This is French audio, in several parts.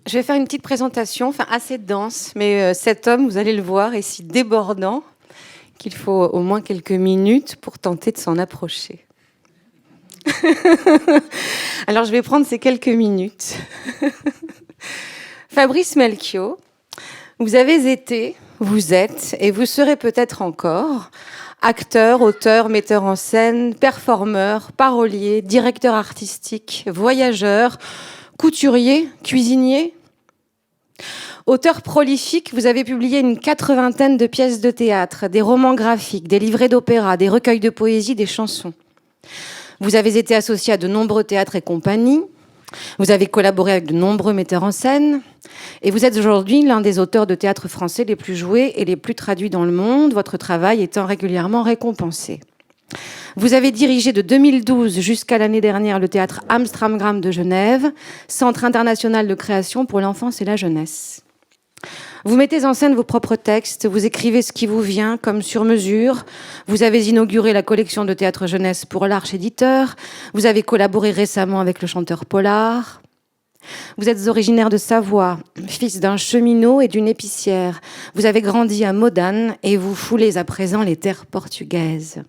Je vais faire une petite présentation, assez dense, mais cet homme, vous allez le voir, est si débordant qu'il faut au moins quelques minutes pour tenter de s'en approcher. Alors, je vais prendre ces quelques minutes. Fabrice Melchior, vous avez été, vous êtes, et vous serez peut-être encore acteur, auteur, metteur en scène, performeur, parolier, directeur artistique, voyageur, couturier, cuisinier. Auteur prolifique, vous avez publié une 80aine de pièces de théâtre, des romans graphiques, des livrets d'opéra, des recueils de poésie, des chansons. Vous avez été associé à de nombreux théâtres et compagnies. Vous avez collaboré avec de nombreux metteurs en scène. Et vous êtes aujourd'hui l'un des auteurs de théâtre français les plus joués et les plus traduits dans le monde, votre travail étant régulièrement récompensé. Vous avez dirigé de 2012 jusqu'à l'année dernière le théâtre Amstramgram de Genève, Centre international de création pour l'enfance et la jeunesse. Vous mettez en scène vos propres textes, vous écrivez ce qui vous vient comme sur mesure. Vous avez inauguré la collection de théâtre jeunesse pour l'Arche éditeur. Vous avez collaboré récemment avec le chanteur Pollard. Vous êtes originaire de Savoie, fils d'un cheminot et d'une épicière. Vous avez grandi à Modane et vous foulez à présent les terres portugaises.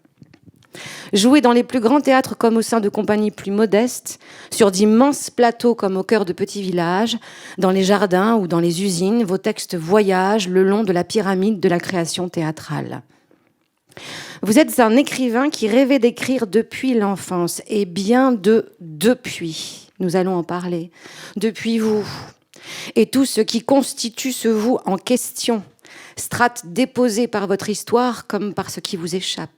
Jouez dans les plus grands théâtres comme au sein de compagnies plus modestes, sur d'immenses plateaux comme au cœur de petits villages, dans les jardins ou dans les usines, vos textes voyagent le long de la pyramide de la création théâtrale. Vous êtes un écrivain qui rêvait d'écrire depuis l'enfance, et bien depuis, nous allons en parler, depuis vous, et tout ce qui constitue ce vous en question, strate déposée par votre histoire comme par ce qui vous échappe.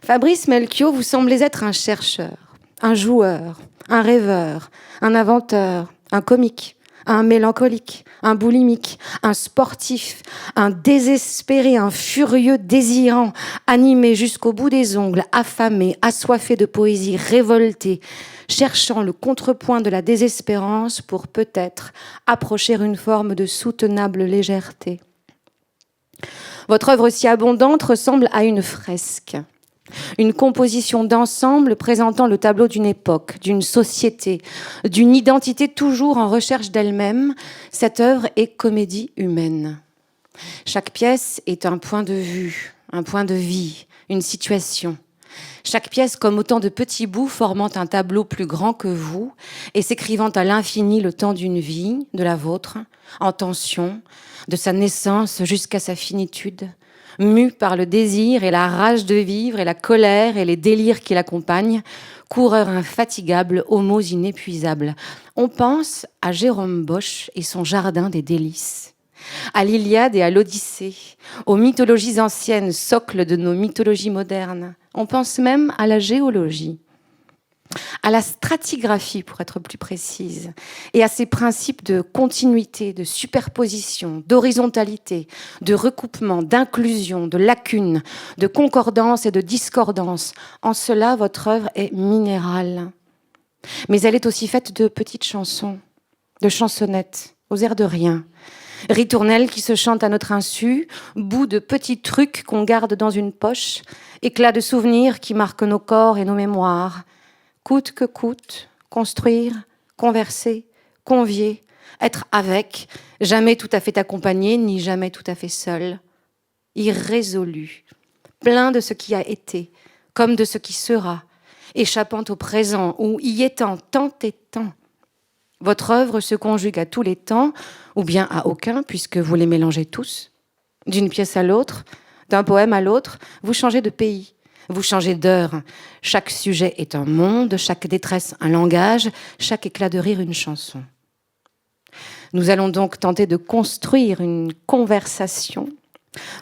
Fabrice Melchior, vous semblez être un chercheur, un joueur, un rêveur, un inventeur, un comique, un mélancolique, un boulimique, un sportif, un désespéré, un furieux désirant, animé jusqu'au bout des ongles, affamé, assoiffé de poésie, révolté, cherchant le contrepoint de la désespérance pour peut-être approcher une forme de soutenable légèreté. Votre œuvre si abondante ressemble à une fresque. Une composition d'ensemble présentant le tableau d'une époque, d'une société, d'une identité toujours en recherche d'elle-même. Cette œuvre est comédie humaine. Chaque pièce est un point de vue, un point de vie, une situation. Chaque pièce comme autant de petits bouts formant un tableau plus grand que vous et s'écrivant à l'infini le temps d'une vie, de la vôtre, en tension, de sa naissance jusqu'à sa finitude, mu par le désir et la rage de vivre et la colère et les délires qui l'accompagnent, coureur infatigable aux mots inépuisables. On pense à Jérôme Bosch et son jardin des délices, à l'Iliade et à l'Odyssée, aux mythologies anciennes, socle de nos mythologies modernes. On pense même à la géologie, à la stratigraphie pour être plus précise, et à ses principes de continuité, de superposition, d'horizontalité, de recoupement, d'inclusion, de lacunes, de concordance et de discordance. En cela, votre œuvre est minérale. Mais elle est aussi faite de petites chansons, de chansonnettes, aux airs de rien. Ritournelles qui se chantent à notre insu, bouts de petits trucs qu'on garde dans une poche, éclats de souvenirs qui marquent nos corps et nos mémoires. Coûte que coûte, construire, converser, convier, être avec, jamais tout à fait accompagné, ni jamais tout à fait seul. Irrésolu, plein de ce qui a été, comme de ce qui sera, échappant au présent ou y étant tant et tant. Votre œuvre se conjugue à tous les temps, ou bien à aucun, puisque vous les mélangez tous. D'une pièce à l'autre, d'un poème à l'autre, vous changez de pays. Vous changez d'heure. Chaque sujet est un monde, chaque détresse un langage, chaque éclat de rire une chanson. Nous allons donc tenter de construire une conversation,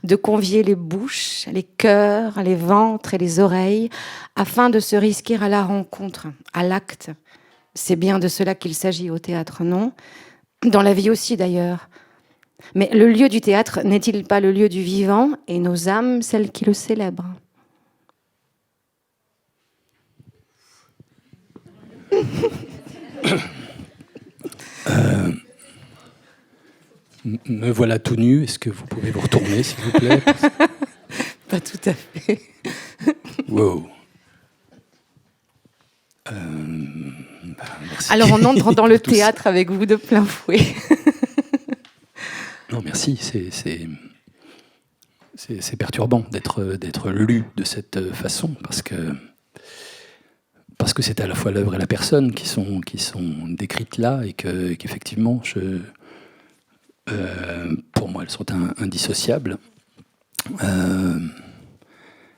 de convier les bouches, les cœurs, les ventres et les oreilles, afin de se risquer à la rencontre, à l'acte. C'est bien de cela qu'il s'agit au théâtre, non ? Dans la vie aussi d'ailleurs. Mais le lieu du théâtre n'est-il pas le lieu du vivant et nos âmes celles qui le célèbrent ? Me voilà tout nu. Est-ce que vous pouvez vous retourner, s'il vous plaît ? Pas tout à fait. Wow. Merci. Alors on entre dans le théâtre avec vous de plein fouet. Non, merci. C'est perturbant d'être lu de cette façon, parce que c'est à la fois l'œuvre et la personne qui sont décrites là, et qu'effectivement, pour moi, elles sont indissociables.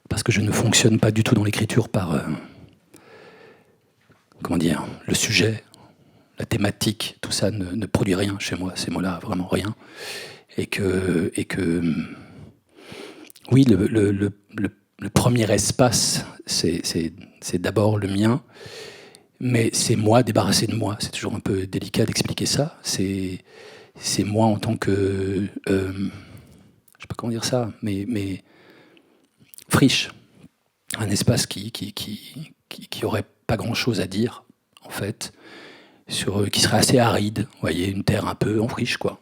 Parce que je ne fonctionne pas du tout dans l'écriture par le sujet, la thématique, tout ça ne produit rien chez moi, ces mots-là, vraiment rien. Et que oui, le premier espace, c'est d'abord le mien, mais c'est moi débarrassé de moi. C'est toujours un peu délicat d'expliquer ça. C'est moi en tant que... je sais pas comment dire ça, mais friche. Un espace qui aurait pas grand-chose à dire, en fait, qui serait assez aride, vous voyez, une terre un peu en friche, quoi.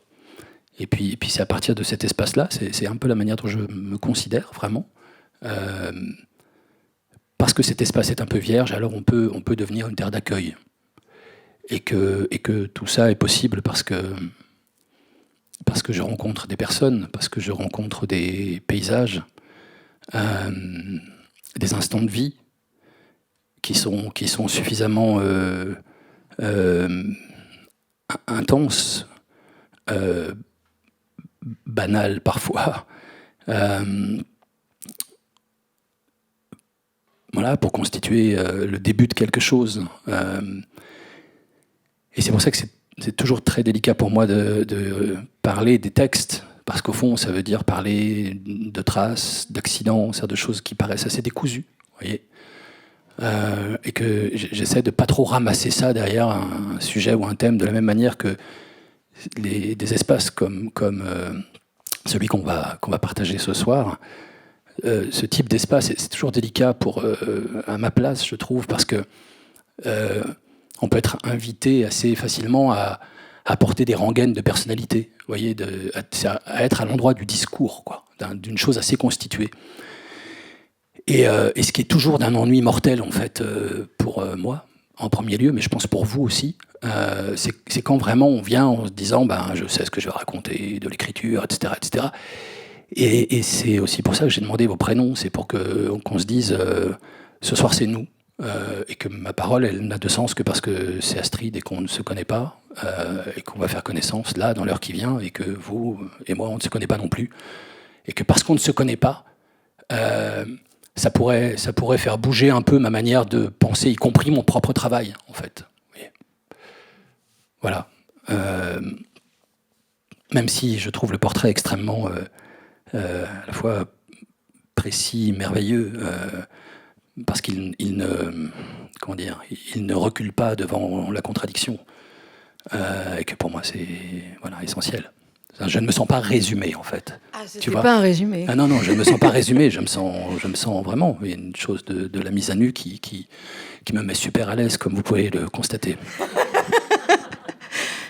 Et puis c'est à partir de cet espace-là, c'est un peu la manière dont je me considère, vraiment. Parce que cet espace est un peu vierge, alors on peut devenir une terre d'accueil. Et que tout ça est possible parce que je rencontre des personnes, parce que je rencontre des paysages, des instants de vie qui sont suffisamment intenses, banales parfois, voilà, pour constituer le début de quelque chose. Et c'est pour ça que c'est toujours très délicat pour moi de parler des textes, parce qu'au fond, ça veut dire parler de traces, d'accidents, de choses qui paraissent assez décousues, vous voyez. Et que j'essaie de pas trop ramasser ça derrière un sujet ou un thème, de la même manière que des espaces comme celui qu'on va partager ce soir. Ce type d'espace, c'est toujours délicat à ma place, je trouve, parce que on peut être invité assez facilement à apporter des rengaines de personnalité, vous voyez, à être à l'endroit du discours, quoi, d'une chose assez constituée. Et ce qui est toujours d'un ennui mortel, en fait, pour moi, en premier lieu, mais je pense pour vous aussi, c'est quand vraiment on vient en se disant je sais ce que je vais raconter, de l'écriture, etc. etc. Et c'est aussi pour ça que j'ai demandé vos prénoms, c'est pour qu'on se dise ce soir c'est nous, et que ma parole elle n'a de sens que parce que c'est Astrid et qu'on ne se connaît pas, et qu'on va faire connaissance là dans l'heure qui vient, et que vous et moi on ne se connaît pas non plus, et que parce qu'on ne se connaît pas, ça pourrait faire bouger un peu ma manière de penser, y compris mon propre travail, en fait. Voilà. Même si je trouve le portrait extrêmement, à la fois précis, merveilleux, parce qu'il ne recule pas devant la contradiction, et que pour moi c'est essentiel. Je ne me sens pas résumé, en fait. Ah, c'était pas un résumé. Ah non, je ne me sens pas résumé, je me sens vraiment. Il y a une chose de la mise à nu qui me met super à l'aise, comme vous pouvez le constater.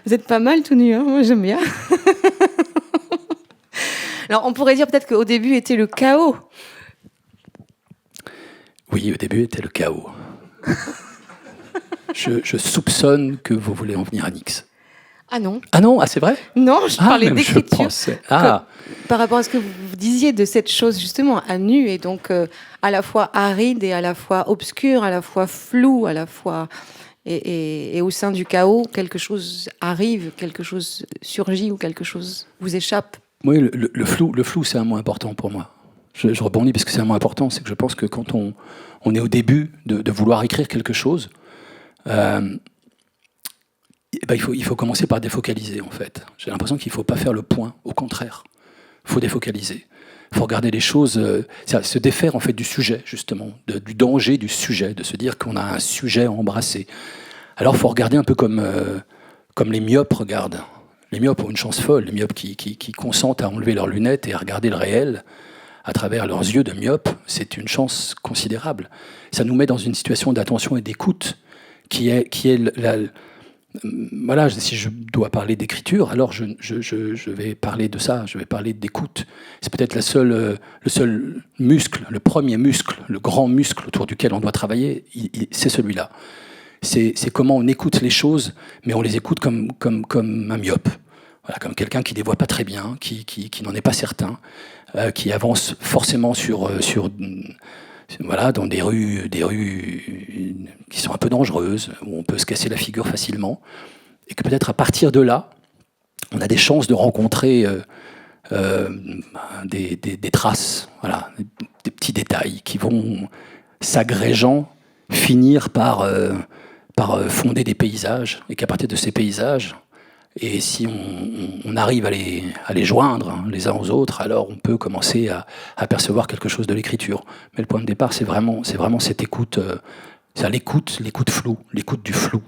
Vous êtes pas mal tout nu, hein, moi j'aime bien. Alors on pourrait dire peut-être qu'au début était le chaos. Oui, au début était le chaos. Je soupçonne que vous voulez en venir à Nix. Ah non. Ah non, c'est vrai ? Non, je parlais d'écriture. Par rapport à ce que vous disiez de cette chose justement à nu, et donc à la fois aride et à la fois obscure, à la fois floue, à la fois et au sein du chaos, quelque chose arrive, quelque chose surgit ou quelque chose vous échappe. Oui, le flou, c'est un mot important pour moi. Je rebondis parce que c'est un mot important. C'est que je pense que quand on est au début de vouloir écrire quelque chose, il faut commencer par défocaliser, en fait. J'ai l'impression qu'il ne faut pas faire le point, au contraire. Il faut défocaliser. Il faut regarder les choses, se défaire en fait du sujet, justement, du danger du sujet, de se dire qu'on a un sujet à embrasser. Alors il faut regarder un peu comme les myopes regardent. Les myopes ont une chance folle, les myopes qui consentent à enlever leurs lunettes et à regarder le réel à travers leurs yeux de myopes, c'est une chance considérable. Ça nous met dans une situation d'attention et d'écoute qui est voilà, si je dois parler d'écriture, alors je vais parler de ça, je vais parler d'écoute. C'est peut-être le seul muscle, le premier muscle, le grand muscle autour duquel on doit travailler, c'est celui-là. c'est comment on écoute les choses, mais on les écoute comme un myope. Voilà, comme quelqu'un qui ne les voit pas très bien, qui n'en est pas certain, qui avance forcément voilà, dans des rues qui sont un peu dangereuses, où on peut se casser la figure facilement, et que peut-être à partir de là, on a des chances de rencontrer des traces, voilà, des petits détails qui vont, s'agrégeant, finir par fonder des paysages, et qu'à partir de ces paysages, et si on arrive à les joindre, hein, les uns aux autres, alors on peut commencer à percevoir quelque chose de l'écriture. Mais le point de départ, c'est vraiment cette écoute, c'est l'écoute floue, l'écoute du flou.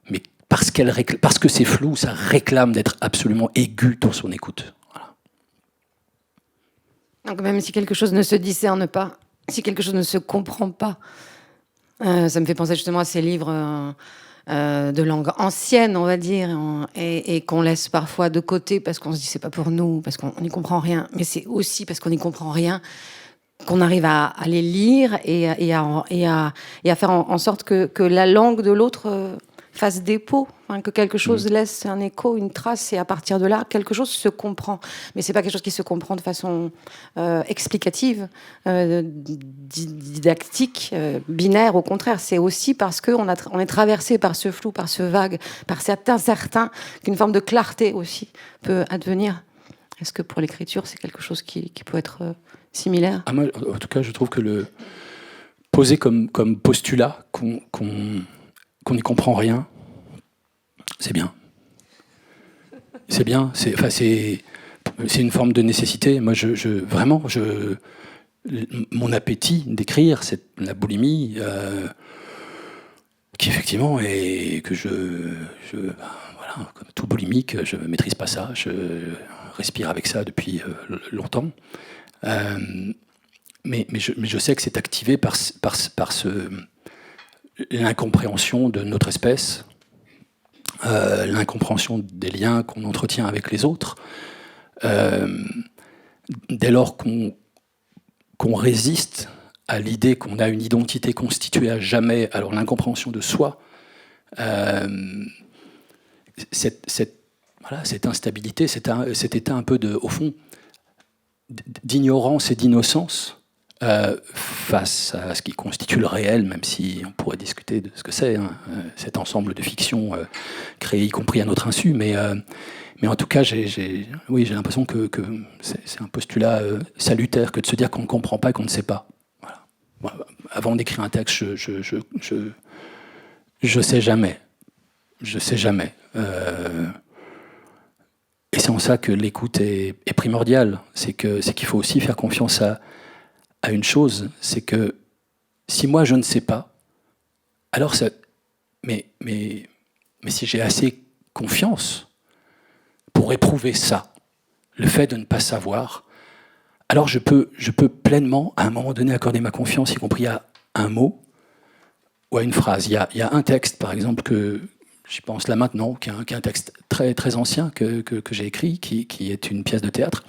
Mais parce que c'est flou, ça réclame d'être absolument aigu dans son écoute. Voilà. Donc même si quelque chose ne se discerne pas, si quelque chose ne se comprend pas, ça me fait penser justement à ces livres de langue ancienne, on va dire, et qu'on laisse parfois de côté parce qu'on se dit c'est pas pour nous, parce qu'on n'y comprend rien. Mais c'est aussi parce qu'on n'y comprend rien qu'on arrive à les lire et à faire en sorte que la langue de l'autre fasse dépôt, hein, que quelque chose laisse un écho, une trace, et à partir de là, quelque chose se comprend. Mais c'est pas quelque chose qui se comprend de façon explicative, didactique, binaire. Au contraire, c'est aussi parce qu'on est traversé par ce flou, par ce vague, par cet incertain, qu'une forme de clarté aussi peut advenir. Est-ce que pour l'écriture, c'est quelque chose qui peut être similaire ? Moi, en tout cas, je trouve que poser comme postulat qu'on n'y comprend rien, c'est bien. C'est bien. C'est une forme de nécessité. Moi, vraiment, mon appétit d'écrire, c'est la boulimie, qui effectivement est que voilà, comme tout boulimique, je ne maîtrise pas ça. Je respire avec ça depuis longtemps. Mais je sais que c'est activé par l'incompréhension de notre espèce, l'incompréhension des liens qu'on entretient avec les autres. Dès lors qu'on résiste à l'idée qu'on a une identité constituée à jamais, alors l'incompréhension de soi, cette instabilité, cet état un peu au fond, d'ignorance et d'innocence, face à ce qui constitue le réel, même si on pourrait discuter de ce que c'est, hein, cet ensemble de fictions créées y compris à notre insu, mais en tout cas, j'ai l'impression que c'est un postulat salutaire que de se dire qu'on ne comprend pas et qu'on ne sait pas. Voilà. Bon, avant d'écrire un texte, je sais jamais. Je sais jamais. Et c'est en ça que l'écoute est primordiale. C'est qu'il faut aussi faire confiance à une chose, c'est que si moi je ne sais pas, alors ça, mais si j'ai assez confiance pour éprouver ça, le fait de ne pas savoir, alors je peux pleinement, à un moment donné, accorder ma confiance, y compris à un mot ou à une phrase. Il y a un texte, par exemple, que j'y pense là maintenant, qui est un texte très, très ancien que j'ai écrit, qui est une pièce de théâtre,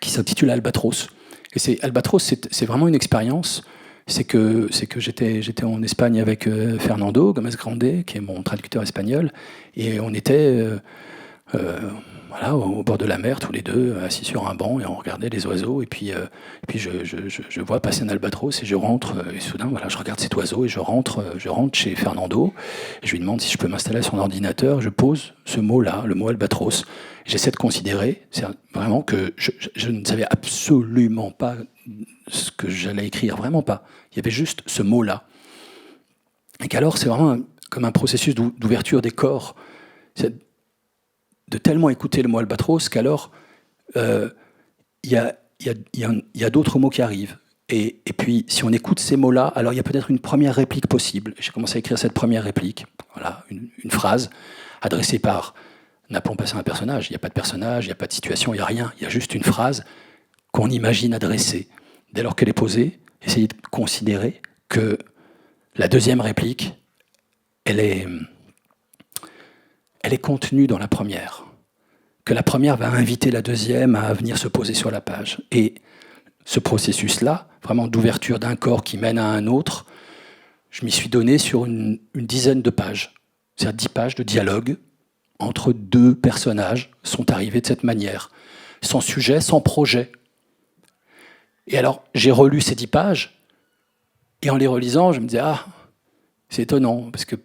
qui s'intitule Albatros. Et Albatros, c'est vraiment une expérience. C'est que j'étais en Espagne avec Fernando Gómez Grande, qui est mon traducteur espagnol, et on était voilà, au bord de la mer, tous les deux, assis sur un banc, et on regardait les oiseaux, et puis je vois passer un albatros, et je rentre, et soudain, voilà, je regarde cet oiseau, et je rentre chez Fernando, et je lui demande si je peux m'installer à son ordinateur, je pose ce mot-là, le mot albatros, j'essaie de considérer, c'est vraiment que je ne savais absolument pas ce que j'allais écrire, vraiment pas. Il y avait juste ce mot-là. Et qu'alors, c'est vraiment comme un processus d'ouverture des corps. C'est de tellement écouter le mot albatros qu'alors, il y a d'autres mots qui arrivent. Et puis, si on écoute ces mots-là, alors il y a peut-être une première réplique possible. J'ai commencé à écrire cette première réplique. Voilà, une phrase adressée par... N'appelons pas ça un personnage. Il n'y a pas de personnage, il n'y a pas de situation, il n'y a rien. Il y a juste une phrase qu'on imagine adressée. Dès lors qu'elle est posée, essayez de considérer que la deuxième réplique, elle est contenue dans la première. Que la première va inviter la deuxième à venir se poser sur la page. Et ce processus-là, vraiment d'ouverture d'un corps qui mène à un autre, je m'y suis donné sur une dizaine de pages. C'est-à-dire 10 pages de dialogue entre deux personnages sont arrivés de cette manière, sans sujet, sans projet. Et alors, j'ai relu ces 10 pages, et en les relisant, je me disais, ah, c'est étonnant, parce que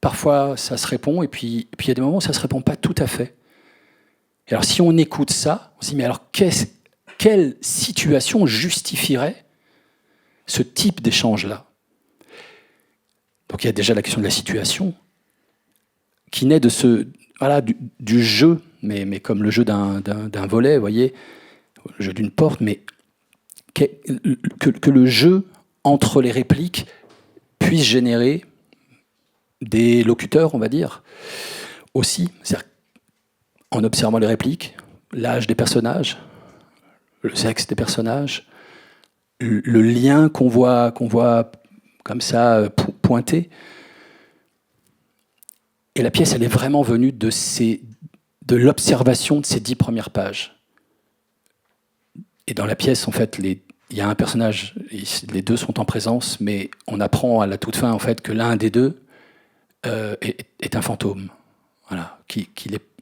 parfois, ça se répond, et puis il y a des moments où ça ne se répond pas tout à fait. Et alors, si on écoute ça, on se dit, mais alors, quelle situation justifierait ce type d'échange-là? Donc, il y a déjà la question de la situation, qui naît de du jeu, mais comme le jeu d'un volet, vous voyez, le jeu d'une porte, mais que le jeu entre les répliques puisse générer des locuteurs, on va dire, aussi, c'est-à-dire en observant les répliques, l'âge des personnages, le sexe des personnages, le lien qu'on voit comme ça pointé. Et la pièce, elle est vraiment venue de l'observation de ces 10 premières pages. Et dans la pièce, en fait, il y a un personnage, les deux sont en présence, mais on apprend à la toute fin, en fait, que l'un des deux est un fantôme. Voilà, qu'il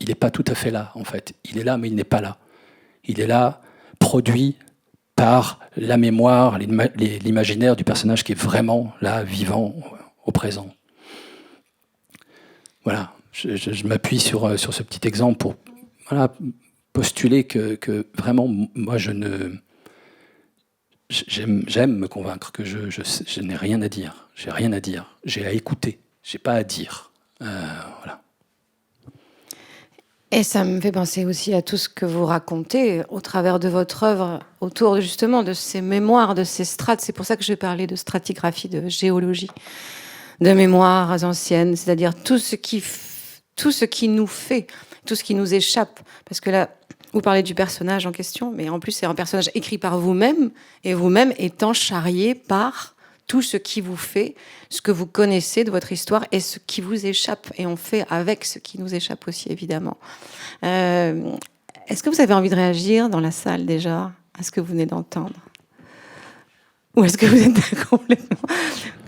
n'est pas tout à fait là, en fait. Il est là, mais il n'est pas là. Il est là, produit par la mémoire, l'imaginaire du personnage qui est vraiment là, vivant, au présent. Voilà, je m'appuie sur ce petit exemple pour postuler que vraiment, moi, j'aime me convaincre que je n'ai rien à dire. J'ai rien à dire. J'ai à écouter. J'ai pas à dire. Voilà. Et ça me fait penser aussi à tout ce que vous racontez au travers de votre œuvre, autour justement de ces mémoires, de ces strates. C'est pour ça que je parlais de stratigraphie, de géologie, de mémoires anciennes, c'est-à-dire tout ce qui nous fait, tout ce qui nous échappe. Parce que là, vous parlez du personnage en question, mais en plus c'est un personnage écrit par vous-même, et vous-même étant charrié par tout ce qui vous fait, ce que vous connaissez de votre histoire et ce qui vous échappe. Et on fait avec ce qui nous échappe aussi, évidemment. Est-ce que vous avez envie de réagir dans la salle déjà à ce que vous venez d'entendre? Ou est-ce que vous êtes complètement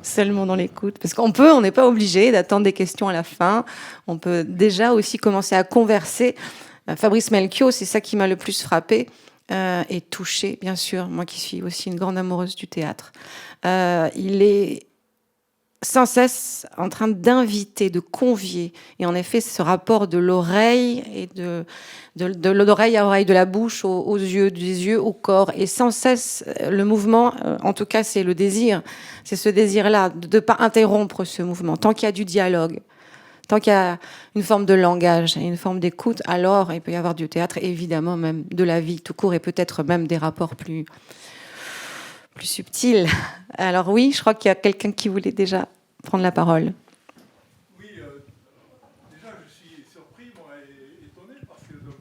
seulement dans l'écoute? Parce on n'est pas obligé d'attendre des questions à la fin. On peut déjà aussi commencer à converser. Fabrice Melchior, c'est ça qui m'a le plus frappé et touchée, bien sûr. Moi qui suis aussi une grande amoureuse du théâtre. Il est sans cesse en train d'inviter, de convier. Et en effet, ce rapport de l'oreille et de l'oreille à oreille, de la bouche aux yeux, des yeux au corps. Et sans cesse, le mouvement, en tout cas, c'est le désir. C'est ce désir-là, de ne pas interrompre ce mouvement. Tant qu'il y a du dialogue, tant qu'il y a une forme de langage et une forme d'écoute, alors il peut y avoir du théâtre, et évidemment même de la vie tout court, et peut-être même des rapports plus subtil. Alors oui, je crois qu'il y a quelqu'un qui voulait déjà prendre la parole. Oui, déjà je suis surpris, moi, et étonné, parce que donc,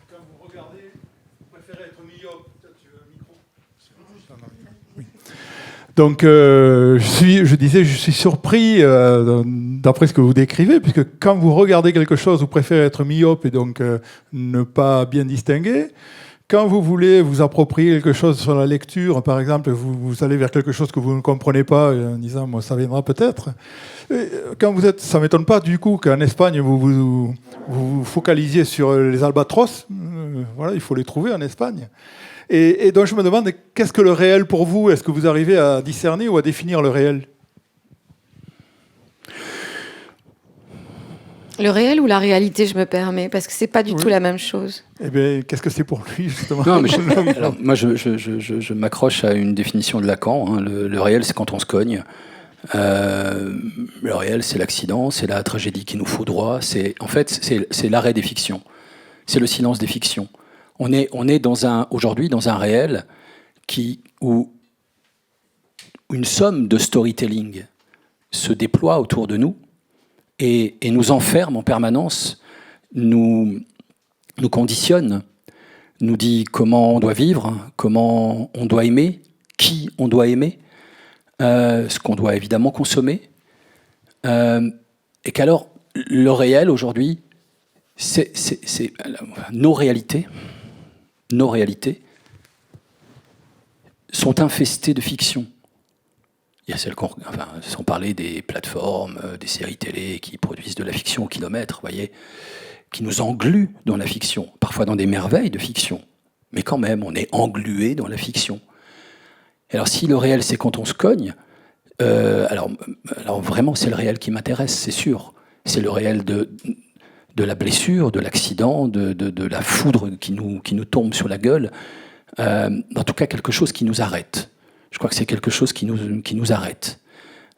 quand vous regardez, vous préférez être myope. Peut-être tu veux un micro. Oui. Donc je suis surpris d'après ce que vous décrivez, puisque quand vous regardez quelque chose, vous préférez être myope et donc ne pas bien distinguer. Quand vous voulez vous approprier quelque chose sur la lecture, par exemple, vous allez vers quelque chose que vous ne comprenez pas en disant moi, « ça viendra peut-être ». Quand vous êtes, ça ne m'étonne pas du coup qu'en Espagne, vous focalisiez sur les albatros. Voilà, il faut les trouver en Espagne. Et donc je me demande, qu'est-ce que le réel pour vous? Est-ce que vous arrivez à discerner ou à définir le réel? Le réel ou la réalité, je me permets, parce que c'est pas du tout la même chose. Eh bien, qu'est-ce que c'est pour lui, justement? Non, mais alors, moi, je m'accroche à une définition de Lacan. Hein. Le réel, c'est quand on se cogne. Le réel, c'est l'accident, c'est la tragédie qui nous foudroie. En fait, c'est l'arrêt des fictions. C'est le silence des fictions. On est aujourd'hui dans un réel où une somme de storytelling se déploie autour de nous et nous enferme en permanence, nous conditionne, nous dit comment on doit vivre, comment on doit aimer, qui on doit aimer, ce qu'on doit évidemment consommer. Et qu'alors, le réel aujourd'hui, c'est nos réalités sont infestées de fiction. Il y a sans parler des plateformes, des séries télé qui produisent de la fiction au kilomètre, vous voyez, qui nous engluent dans la fiction, parfois dans des merveilles de fiction. Mais quand même, on est englué dans la fiction. Et alors, si le réel, c'est quand on se cogne, alors vraiment, c'est le réel qui m'intéresse, c'est sûr. C'est le réel de la blessure, de l'accident, de la foudre qui nous tombe sur la gueule. En tout cas, quelque chose qui nous arrête. Je crois que c'est quelque chose qui nous arrête.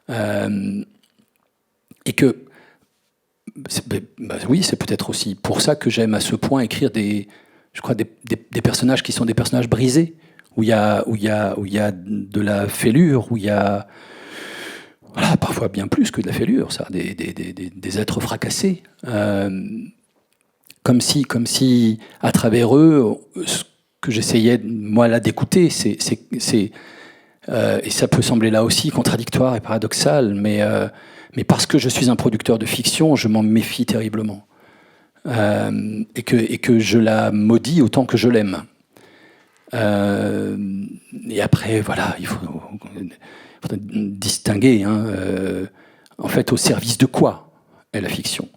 Et que, oui, c'est peut-être aussi pour ça que j'aime à ce point écrire des personnages qui sont des personnages brisés, où il y a de la fêlure, où il y a parfois bien plus que de la fêlure, ça, des êtres fracassés. Comme si, à travers eux, ce que j'essayais, moi, là, d'écouter, et ça peut sembler là aussi contradictoire et paradoxal, mais parce que je suis un producteur de fiction, je m'en méfie terriblement. Et que je la maudis autant que je l'aime. Et après, voilà, il faut distinguer, en fait, au service de quoi est la fiction.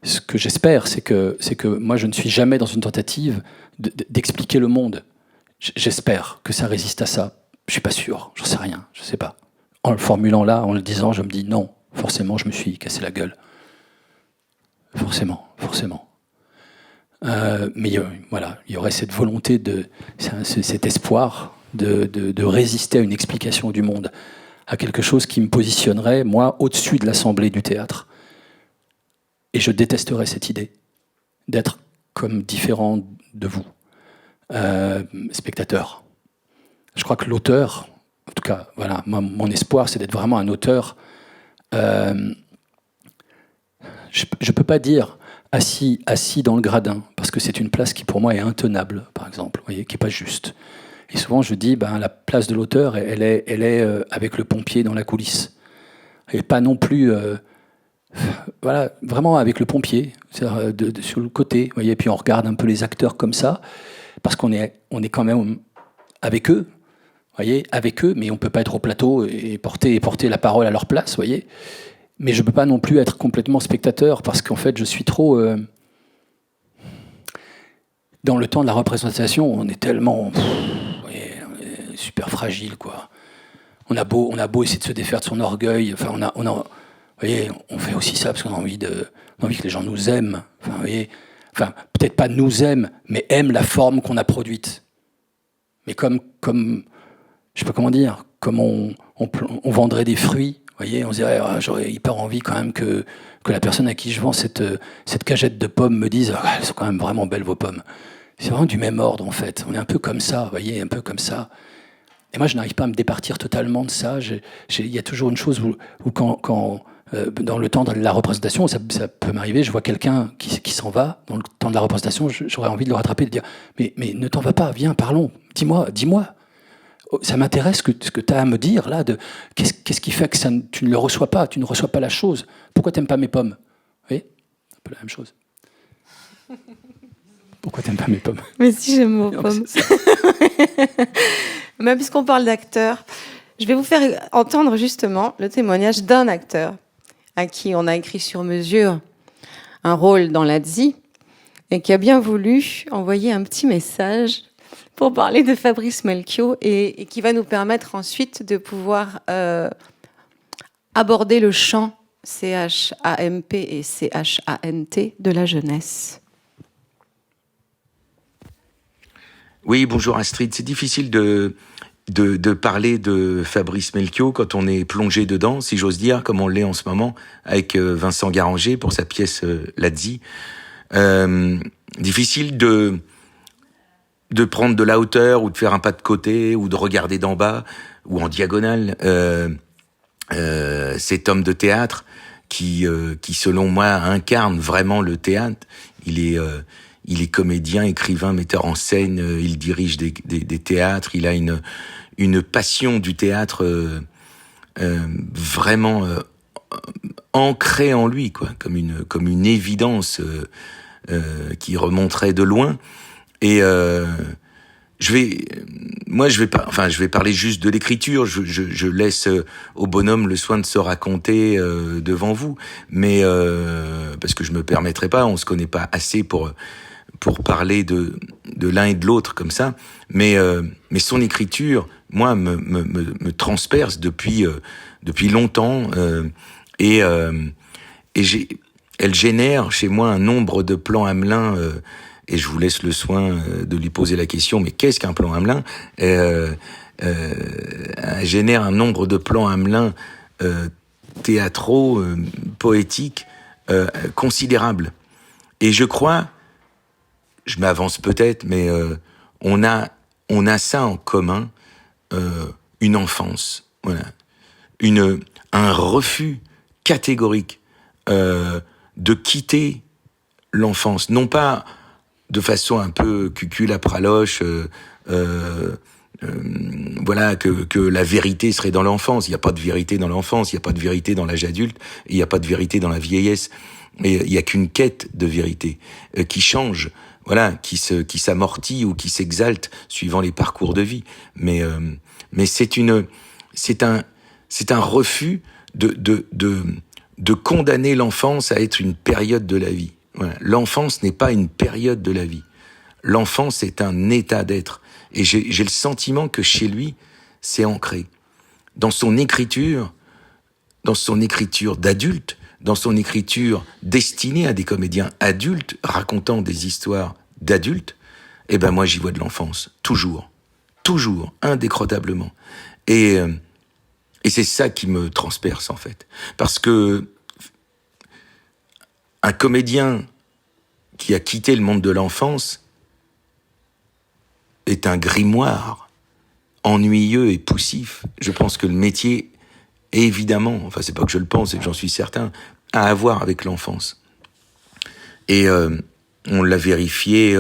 Ce que j'espère, c'est que moi, je ne suis jamais dans une tentative d'expliquer le monde. J'espère que ça résiste à ça. Je suis pas sûr, j'en sais rien, je sais pas. En le formulant là, en le disant, je me dis non, forcément, je me suis cassé la gueule. Forcément. Mais voilà, il y aurait cette volonté, cet espoir de résister à une explication du monde, à quelque chose qui me positionnerait, moi, au-dessus de l'assemblée du théâtre. Et je détesterais cette idée d'être comme différent de vous, spectateurs. Je crois que l'auteur, en tout cas, voilà, mon espoir, c'est d'être vraiment un auteur. Je ne peux pas dire assis dans le gradin, parce que c'est une place qui, pour moi, est intenable, par exemple, vous voyez, qui n'est pas juste. Et souvent, je dis, la place de l'auteur, elle est avec le pompier dans la coulisse. Et pas non plus... voilà, vraiment avec le pompier, c'est-à-dire sur le côté, vous voyez, puis on regarde un peu les acteurs comme ça, parce qu'on est quand même avec eux, voyez, avec eux, mais on ne peut pas être au plateau et porter la parole à leur place, voyez. Mais je ne peux pas non plus être complètement spectateur, parce qu'en fait, je suis trop... dans le temps de la représentation, on est tellement... voyez, on est super fragile, quoi. On a beau essayer de se défaire de son orgueil, enfin, vous voyez, on fait aussi ça parce qu'on a envie que les gens nous aiment. Enfin, vous voyez, peut-être pas nous aiment, mais aiment la forme qu'on a produite. Mais comme je sais pas comment dire, comme on vendrait des fruits, vous voyez, on se dirait, j'aurais hyper envie quand même que la personne à qui je vends cette cagette de pommes me dise, elles sont quand même vraiment belles vos pommes. C'est vraiment du même ordre en fait. On est un peu comme ça, vous voyez, un peu comme ça. Et moi, je n'arrive pas à me départir totalement de ça. Il y a toujours une chose où quand dans le temps de la représentation, ça peut m'arriver, je vois quelqu'un qui s'en va, dans le temps de la représentation, j'aurais envie de le rattraper, de dire mais ne t'en vas pas, viens, parlons, dis-moi. Ça m'intéresse ce que tu as à me dire, là, qu'est-ce qui fait que tu ne le reçois pas, tu ne reçois pas la chose. Pourquoi tu n'aimes pas mes pommes? Vous voyez, un peu la même chose. Pourquoi tu n'aimes pas mes pommes? Mais si, j'aime vos pommes. Mais puisqu'on parle d'acteurs, je vais vous faire entendre justement le témoignage d'un acteur à qui on a écrit sur mesure un rôle dans l'ADSI et qui a bien voulu envoyer un petit message pour parler de Fabrice Melchior et qui va nous permettre ensuite de pouvoir aborder le champ CHAMP et CHANT de la jeunesse. Oui, bonjour Astrid. C'est difficile de parler de Fabrice Melchior quand on est plongé dedans, si j'ose dire, comme on l'est en ce moment avec Vincent Garanger pour sa pièce L'Adzi. Difficile de prendre de la hauteur ou de faire un pas de côté ou de regarder d'en bas ou en diagonale cet homme de théâtre qui selon moi incarne vraiment le théâtre. Il est comédien, écrivain, metteur en scène, il dirige des théâtres, il a une passion du théâtre vraiment ancrée en lui, quoi, comme une évidence qui remonterait de loin. Et je vais parler juste de l'écriture. Je laisse au bonhomme le soin de se raconter devant vous, mais parce que je me permettrai pas, on se connaît pas assez pour parler de l'un et de l'autre comme ça. Mais son écriture, moi, me transperce depuis longtemps et elle génère chez moi un nombre de plans Hamelin. Et je vous laisse le soin de lui poser la question, mais qu'est-ce qu'un plan Hamelin génère un nombre de plans Hamelin théâtraux, poétiques, considérables. Et je crois, je m'avance peut-être, mais on a ça en commun, une enfance, voilà, un refus catégorique de quitter l'enfance, non pas de façon un peu cucul-à-praloche, voilà, que la vérité serait dans l'enfance. Il n'y a pas de vérité dans l'enfance, il n'y a pas de vérité dans l'âge adulte, il n'y a pas de vérité dans la vieillesse. Et il n'y a qu'une quête de vérité qui change, voilà, qui s'amortit ou qui s'exalte suivant les parcours de vie. Mais c'est un refus de condamner l'enfance à être une période de la vie. Voilà. L'enfance n'est pas une période de la vie. L'enfance est un état d'être. Et j'ai le sentiment que chez lui, c'est ancré. Dans son écriture d'adulte, dans son écriture destinée à des comédiens adultes, racontant des histoires d'adultes, eh ben moi j'y vois de l'enfance. Toujours, indécrottablement. Et c'est ça qui me transperce en fait. Parce que un comédien qui a quitté le monde de l'enfance est un grimoire ennuyeux et poussif. Je pense que le métier est évidemment, enfin c'est pas que je le pense, c'est que j'en suis certain, à avoir avec l'enfance. Et on l'a vérifié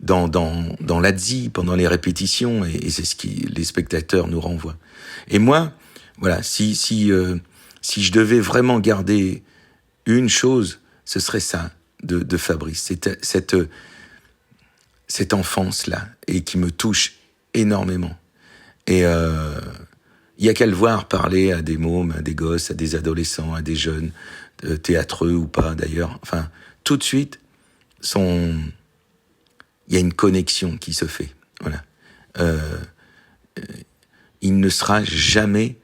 dans l'ADZI, pendant les répétitions, et c'est ce qui les spectateurs nous renvoient. Et moi, voilà, si je devais vraiment garder une chose, ce serait ça de Fabrice, cette enfance-là, et qui me touche énormément. Et il y a qu'à le voir parler à des mômes, à des gosses, à des adolescents, à des jeunes, théâtreux ou pas d'ailleurs. Enfin, tout de suite, il y a une connexion qui se fait. Voilà. Il ne sera jamais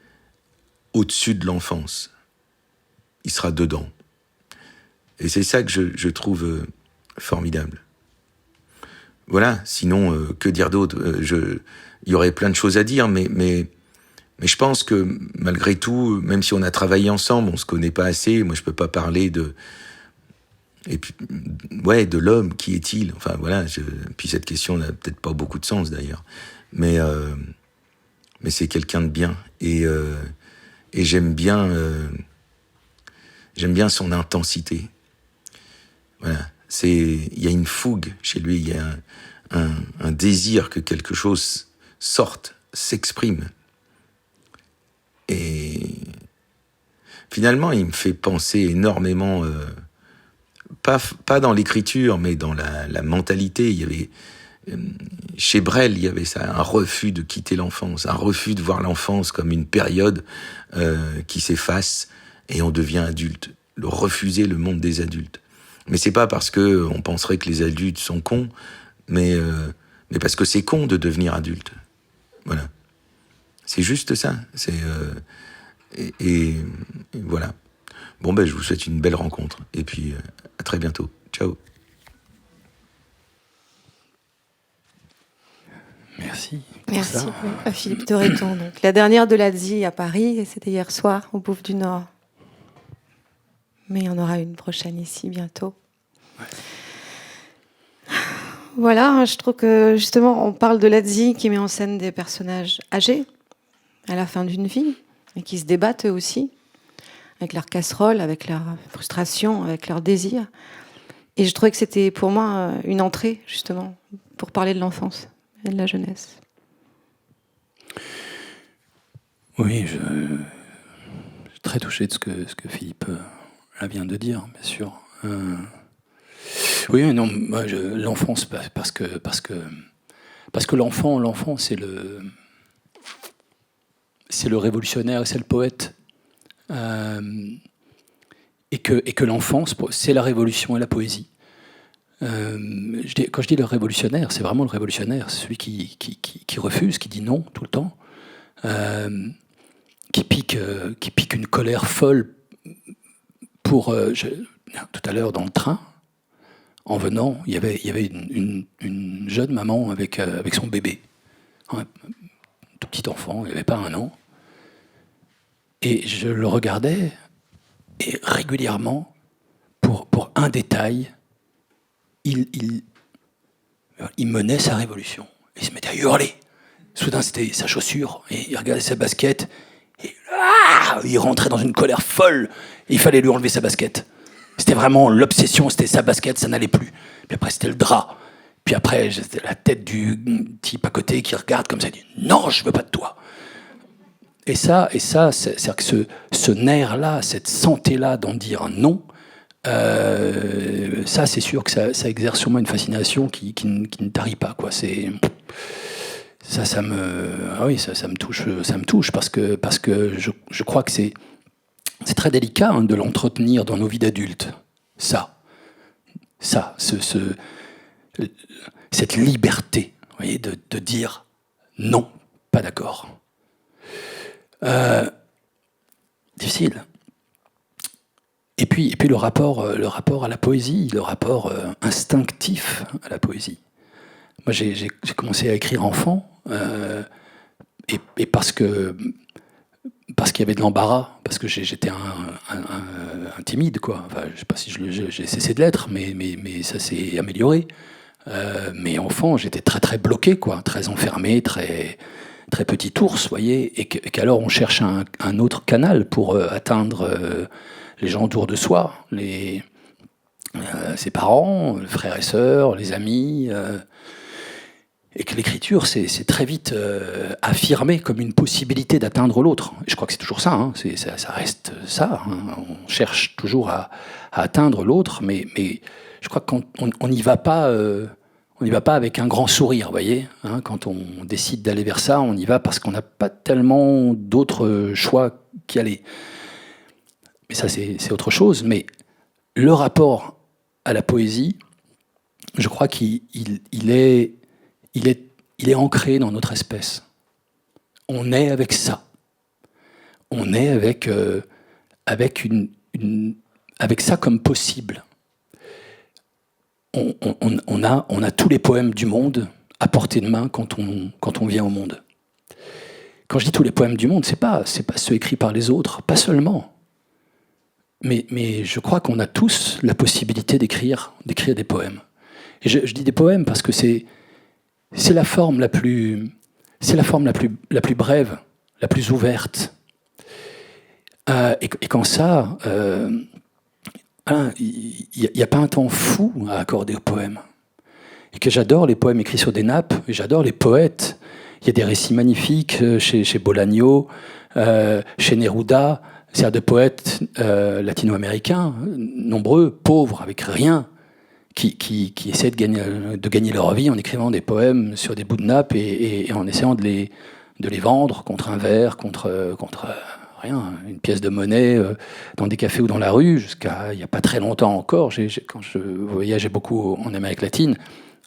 au-dessus de l'enfance. Il sera dedans. Et c'est ça que je trouve formidable. Voilà, sinon, que dire d'autre ? Il y aurait plein de choses à dire, mais je pense que, malgré tout, même si on a travaillé ensemble, on se connaît pas assez, moi je peux pas parler de l'homme, qui est-il ? Enfin voilà, puis cette question n'a peut-être pas beaucoup de sens d'ailleurs. Mais c'est quelqu'un de bien. Et j'aime bien son intensité. Voilà. Il y a une fougue chez lui, il y a un désir que quelque chose sorte, s'exprime. Et finalement, il me fait penser énormément, pas dans l'écriture, mais dans la mentalité. Il y avait, chez Brel, il y avait ça, un refus de quitter l'enfance, un refus de voir l'enfance comme une période qui s'efface et on devient adulte. Refuser le monde des adultes. Mais c'est pas parce que on penserait que les adultes sont cons, mais parce que c'est con de devenir adulte. Voilà. C'est juste ça. Et voilà. Bon, je vous souhaite une belle rencontre. Et puis, à très bientôt. Ciao. Merci. Merci à Philippe Torreton. Donc, la dernière de l'ADZI à Paris, et c'était hier soir, au Bouffe du Nord. Mais il y en aura une prochaine ici bientôt. Ouais. Voilà, je trouve que justement, on parle de l'ADZI qui met en scène des personnages âgés, à la fin d'une vie, et qui se débattent eux aussi, avec leurs casseroles, avec leurs frustrations, avec leurs désirs. Et je trouvais que c'était pour moi une entrée, justement, pour parler de l'enfance et de la jeunesse. Oui, je suis très touché de ce que Philippe vient de dire, bien sûr. Oui, non, moi, l'enfance, parce que Parce que l'enfant, c'est le révolutionnaire et c'est le poète. Et que l'enfance, c'est la révolution et la poésie. Quand je dis le révolutionnaire, c'est vraiment le révolutionnaire, c'est celui qui refuse, qui dit non tout le temps, qui pique une colère folle pour... tout à l'heure, dans le train, en venant, il y avait une jeune maman avec son bébé, un tout petit enfant, il n'avait pas 1 an, et je le regardais, et régulièrement, pour un détail, il menait sa révolution. Il se mettait à hurler. Soudain, c'était sa chaussure, et il regardait sa basket, et il rentrait dans une colère folle, et il fallait lui enlever sa basket. C'était vraiment l'obsession, c'était sa basket, ça n'allait plus. Puis après, c'était le drap. Puis après, c'était la tête du type à côté qui regarde comme ça, et dit « Non, je veux pas de toi !» Et ça, c'est-à-dire que ce nerf-là, cette santé-là d'en dire non, ça, c'est sûr que ça exerce sur moi une fascination qui ne tarit pas, quoi. Ça me touche parce que je crois que c'est très délicat de l'entretenir dans nos vies d'adultes. Cette liberté, vous voyez, de dire non, pas d'accord. Difficile. Et puis le rapport à la poésie, le rapport instinctif à la poésie. Moi, j'ai commencé à écrire enfant, et parce qu'il y avait de l'embarras, parce que j'étais un timide, quoi. Enfin, je sais pas si j'ai cessé de l'être, mais ça s'est amélioré. Mais enfant, j'étais très très bloqué, quoi, très enfermé, très petit ours, vous voyez, et qu'alors on cherche un autre canal pour atteindre les gens autour de soi, ses parents, les frères et sœurs, les amis, et que l'écriture, c'est très vite affirmé comme une possibilité d'atteindre l'autre. Et je crois que c'est toujours ça, hein, ça reste ça. Hein. On cherche toujours à atteindre l'autre, mais je crois qu'on n'y va pas. On n'y va pas avec un grand sourire, vous voyez. Hein, quand on décide d'aller vers ça, on y va parce qu'on n'a pas tellement d'autres choix qu'y aller. Mais ça, c'est autre chose. Mais le rapport à la poésie, je crois qu'il est ancré dans notre espèce. On est avec ça. On est avec ça comme possible. On a tous les poèmes du monde à portée de main quand on vient au monde. Quand je dis tous les poèmes du monde, c'est pas ceux écrits par les autres, pas seulement. Mais je crois qu'on a tous la possibilité d'écrire des poèmes. Et je dis des poèmes parce que c'est la forme la plus brève, la plus ouverte. Et quand ça, il n'y a pas un temps fou à accorder aux poèmes. Et que j'adore les poèmes écrits sur des nappes, et j'adore les poètes. Il y a des récits magnifiques chez Bolaño, chez Neruda, c'est-à-dire de poètes latino-américains, nombreux, pauvres, avec rien, qui essaient de gagner leur vie en écrivant des poèmes sur des bouts de nappe et en essayant de les vendre contre un verre, contre rien, une pièce de monnaie dans des cafés ou dans la rue, jusqu'à il n'y a pas très longtemps encore. Quand je voyageais beaucoup en Amérique latine,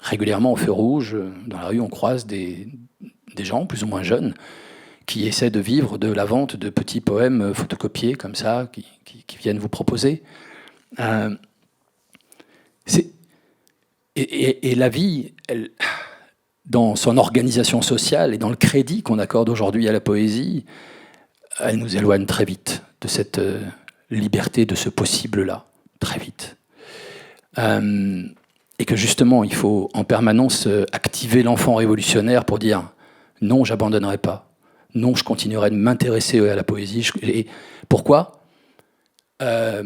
régulièrement au feu rouge, dans la rue, on croise des gens plus ou moins jeunes qui essaient de vivre de la vente de petits poèmes photocopiés comme ça, qui viennent vous proposer. Et la vie, dans son organisation sociale et dans le crédit qu'on accorde aujourd'hui à la poésie, elle nous éloigne très vite de cette liberté, de ce possible-là, très vite. Et que justement, il faut en permanence activer l'enfant révolutionnaire pour dire « non, j'abandonnerai pas ». Non, je continuerai de m'intéresser à la poésie. Et pourquoi je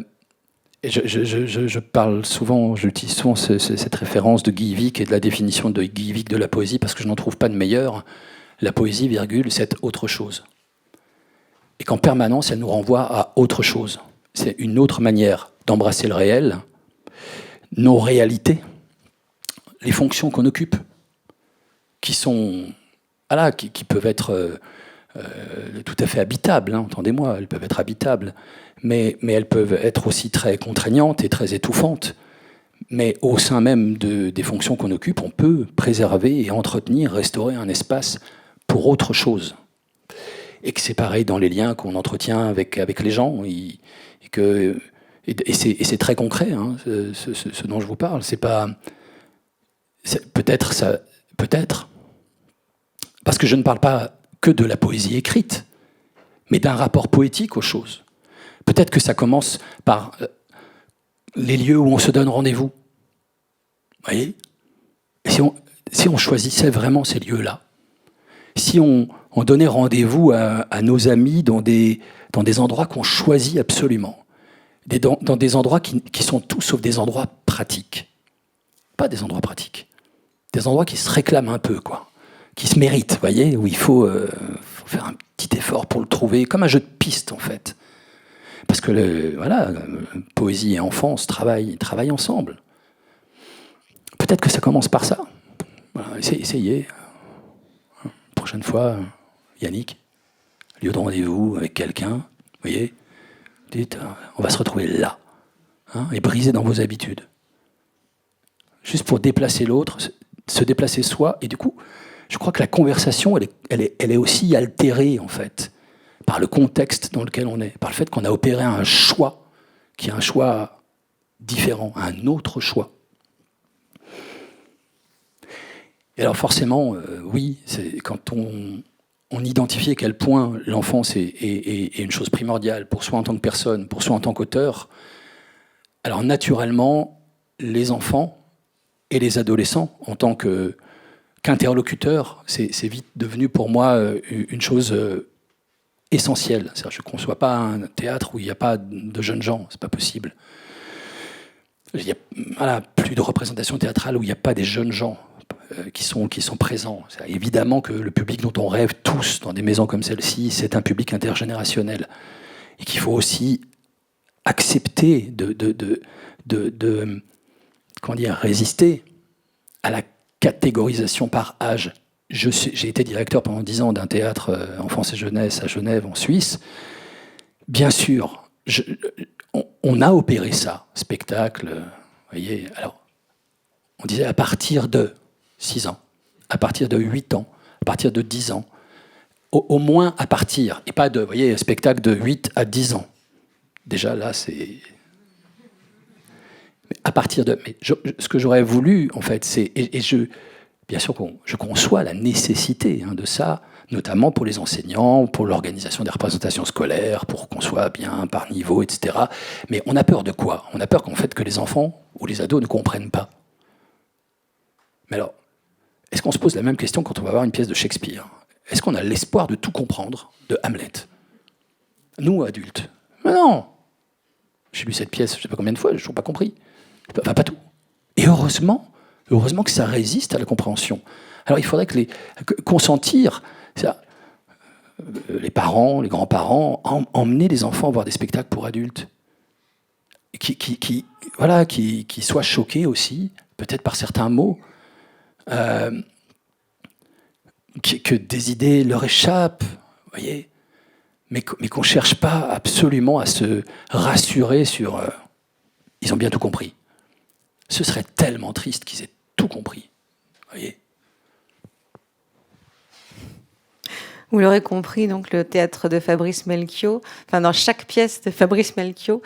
parle souvent, j'utilise souvent cette référence de Guy Vic et de la définition de Guy Vic de la poésie parce que je n'en trouve pas de meilleure. La poésie, virgule, c'est autre chose. Et qu'en permanence, elle nous renvoie à autre chose. C'est une autre manière d'embrasser le réel, nos réalités, les fonctions qu'on occupe. sont, voilà, qui peuvent être tout à fait habitables, hein, entendez-moi, elles peuvent être habitables, mais elles peuvent être aussi très contraignantes et très étouffantes. Mais au sein même des fonctions qu'on occupe, on peut préserver et entretenir, restaurer un espace pour autre chose. Et que c'est pareil dans les liens qu'on entretient avec les gens. Et c'est très concret, hein, ce dont je vous parle. C'est pas... Peut-être, parce que je ne parle pas que de la poésie écrite, mais d'un rapport poétique aux choses. Peut-être que ça commence par les lieux où on se donne rendez-vous. Vous voyez ? Si on choisissait vraiment ces lieux-là, si on donnait rendez-vous à nos amis dans des endroits qu'on choisit absolument, dans des endroits qui sont tout sauf des endroits pratiques. Pas des endroits pratiques. Des endroits qui se réclament un peu, quoi. Qui se méritent, vous voyez, où il faut faire un petit effort pour le trouver, comme un jeu de piste, en fait. Parce que, poésie et enfance travaillent ensemble. Peut-être que ça commence par ça. Voilà, essayez. Prochaine fois, Yannick, lieu de rendez-vous avec quelqu'un, vous voyez, dites, on va se retrouver là, hein, et briser dans vos habitudes. Juste pour déplacer l'autre, se déplacer soi, et du coup, je crois que la conversation, elle est aussi altérée, en fait, par le contexte dans lequel on est, par le fait qu'on a opéré un choix, qui est un choix différent, un autre choix. Et alors forcément, oui, c'est quand on identifie à quel point l'enfance est une chose primordiale pour soi en tant que personne, pour soi en tant qu'auteur, alors naturellement, les enfants et les adolescents, en tant qu'interlocuteurs, c'est vite devenu pour moi une chose essentielle. C'est-à-dire, je ne conçois pas un théâtre où il n'y a pas de jeunes gens, c'est pas possible. Il y a plus de représentation théâtrale où il n'y a pas des jeunes gens qui sont présents. Évidemment que le public dont on rêve tous dans des maisons comme celle-ci, c'est un public intergénérationnel. Et qu'il faut aussi accepter comment dire, résister à la catégorisation par âge. J'ai été directeur pendant 10 ans d'un théâtre enfance et jeunesse à Genève, en Suisse. Bien sûr, on a opéré ça, spectacle, vous voyez. Alors, on disait à partir de 6 ans, à partir de 8 ans, à partir de 10 ans, au moins à partir, et pas de, vous voyez, spectacle de 8 à 10 ans. Déjà, là, c'est... Mais à partir de... Mais ce que j'aurais voulu, en fait, c'est... Bien sûr, je conçois la nécessité de ça, notamment pour les enseignants, pour l'organisation des représentations scolaires, pour qu'on soit bien par niveau, etc. Mais on a peur de quoi ? On a peur qu'en fait, que les enfants ou les ados ne comprennent pas. Mais alors, est-ce qu'on se pose la même question quand on va voir une pièce de Shakespeare ? Est-ce qu'on a l'espoir de tout comprendre de Hamlet ? Nous, adultes. Mais non ! J'ai lu cette pièce, je ne sais pas combien de fois, je n'ai toujours pas compris. Enfin, pas tout. Et heureusement que ça résiste à la compréhension. Alors il faudrait consentir, les parents, les grands-parents, emmener les enfants voir des spectacles pour adultes, qui soient choqués aussi, peut-être par certains mots, que des idées leur échappent, voyez, mais qu'on ne cherche pas absolument à se rassurer sur ils ont bien tout compris. Ce serait tellement triste qu'ils aient tout compris. Voyez. Vous l'aurez compris, donc le théâtre de Fabrice Melchior, enfin dans chaque pièce de Fabrice Melchior,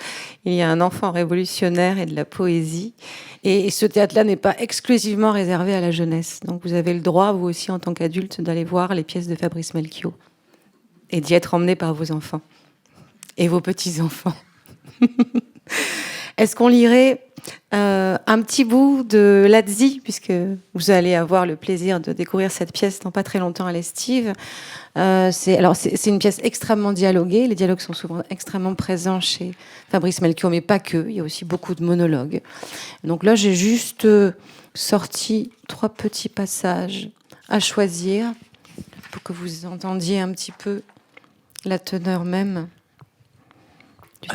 il y a un enfant révolutionnaire et de la poésie. Et ce théâtre-là n'est pas exclusivement réservé à la jeunesse. Donc vous avez le droit, vous aussi en tant qu'adulte, d'aller voir les pièces de Fabrice Melchior et d'y être emmené par vos enfants et vos petits-enfants. Est-ce qu'on lirait un petit bout de Lazzi, puisque vous allez avoir le plaisir de découvrir cette pièce dans pas très longtemps à l'Estive. C'est une pièce extrêmement dialoguée. Les dialogues sont souvent extrêmement présents chez Fabrice Melchior, mais pas que. Il y a aussi beaucoup de monologues. Donc là, j'ai juste sorti 3 petits passages à choisir pour que vous entendiez un petit peu la teneur même.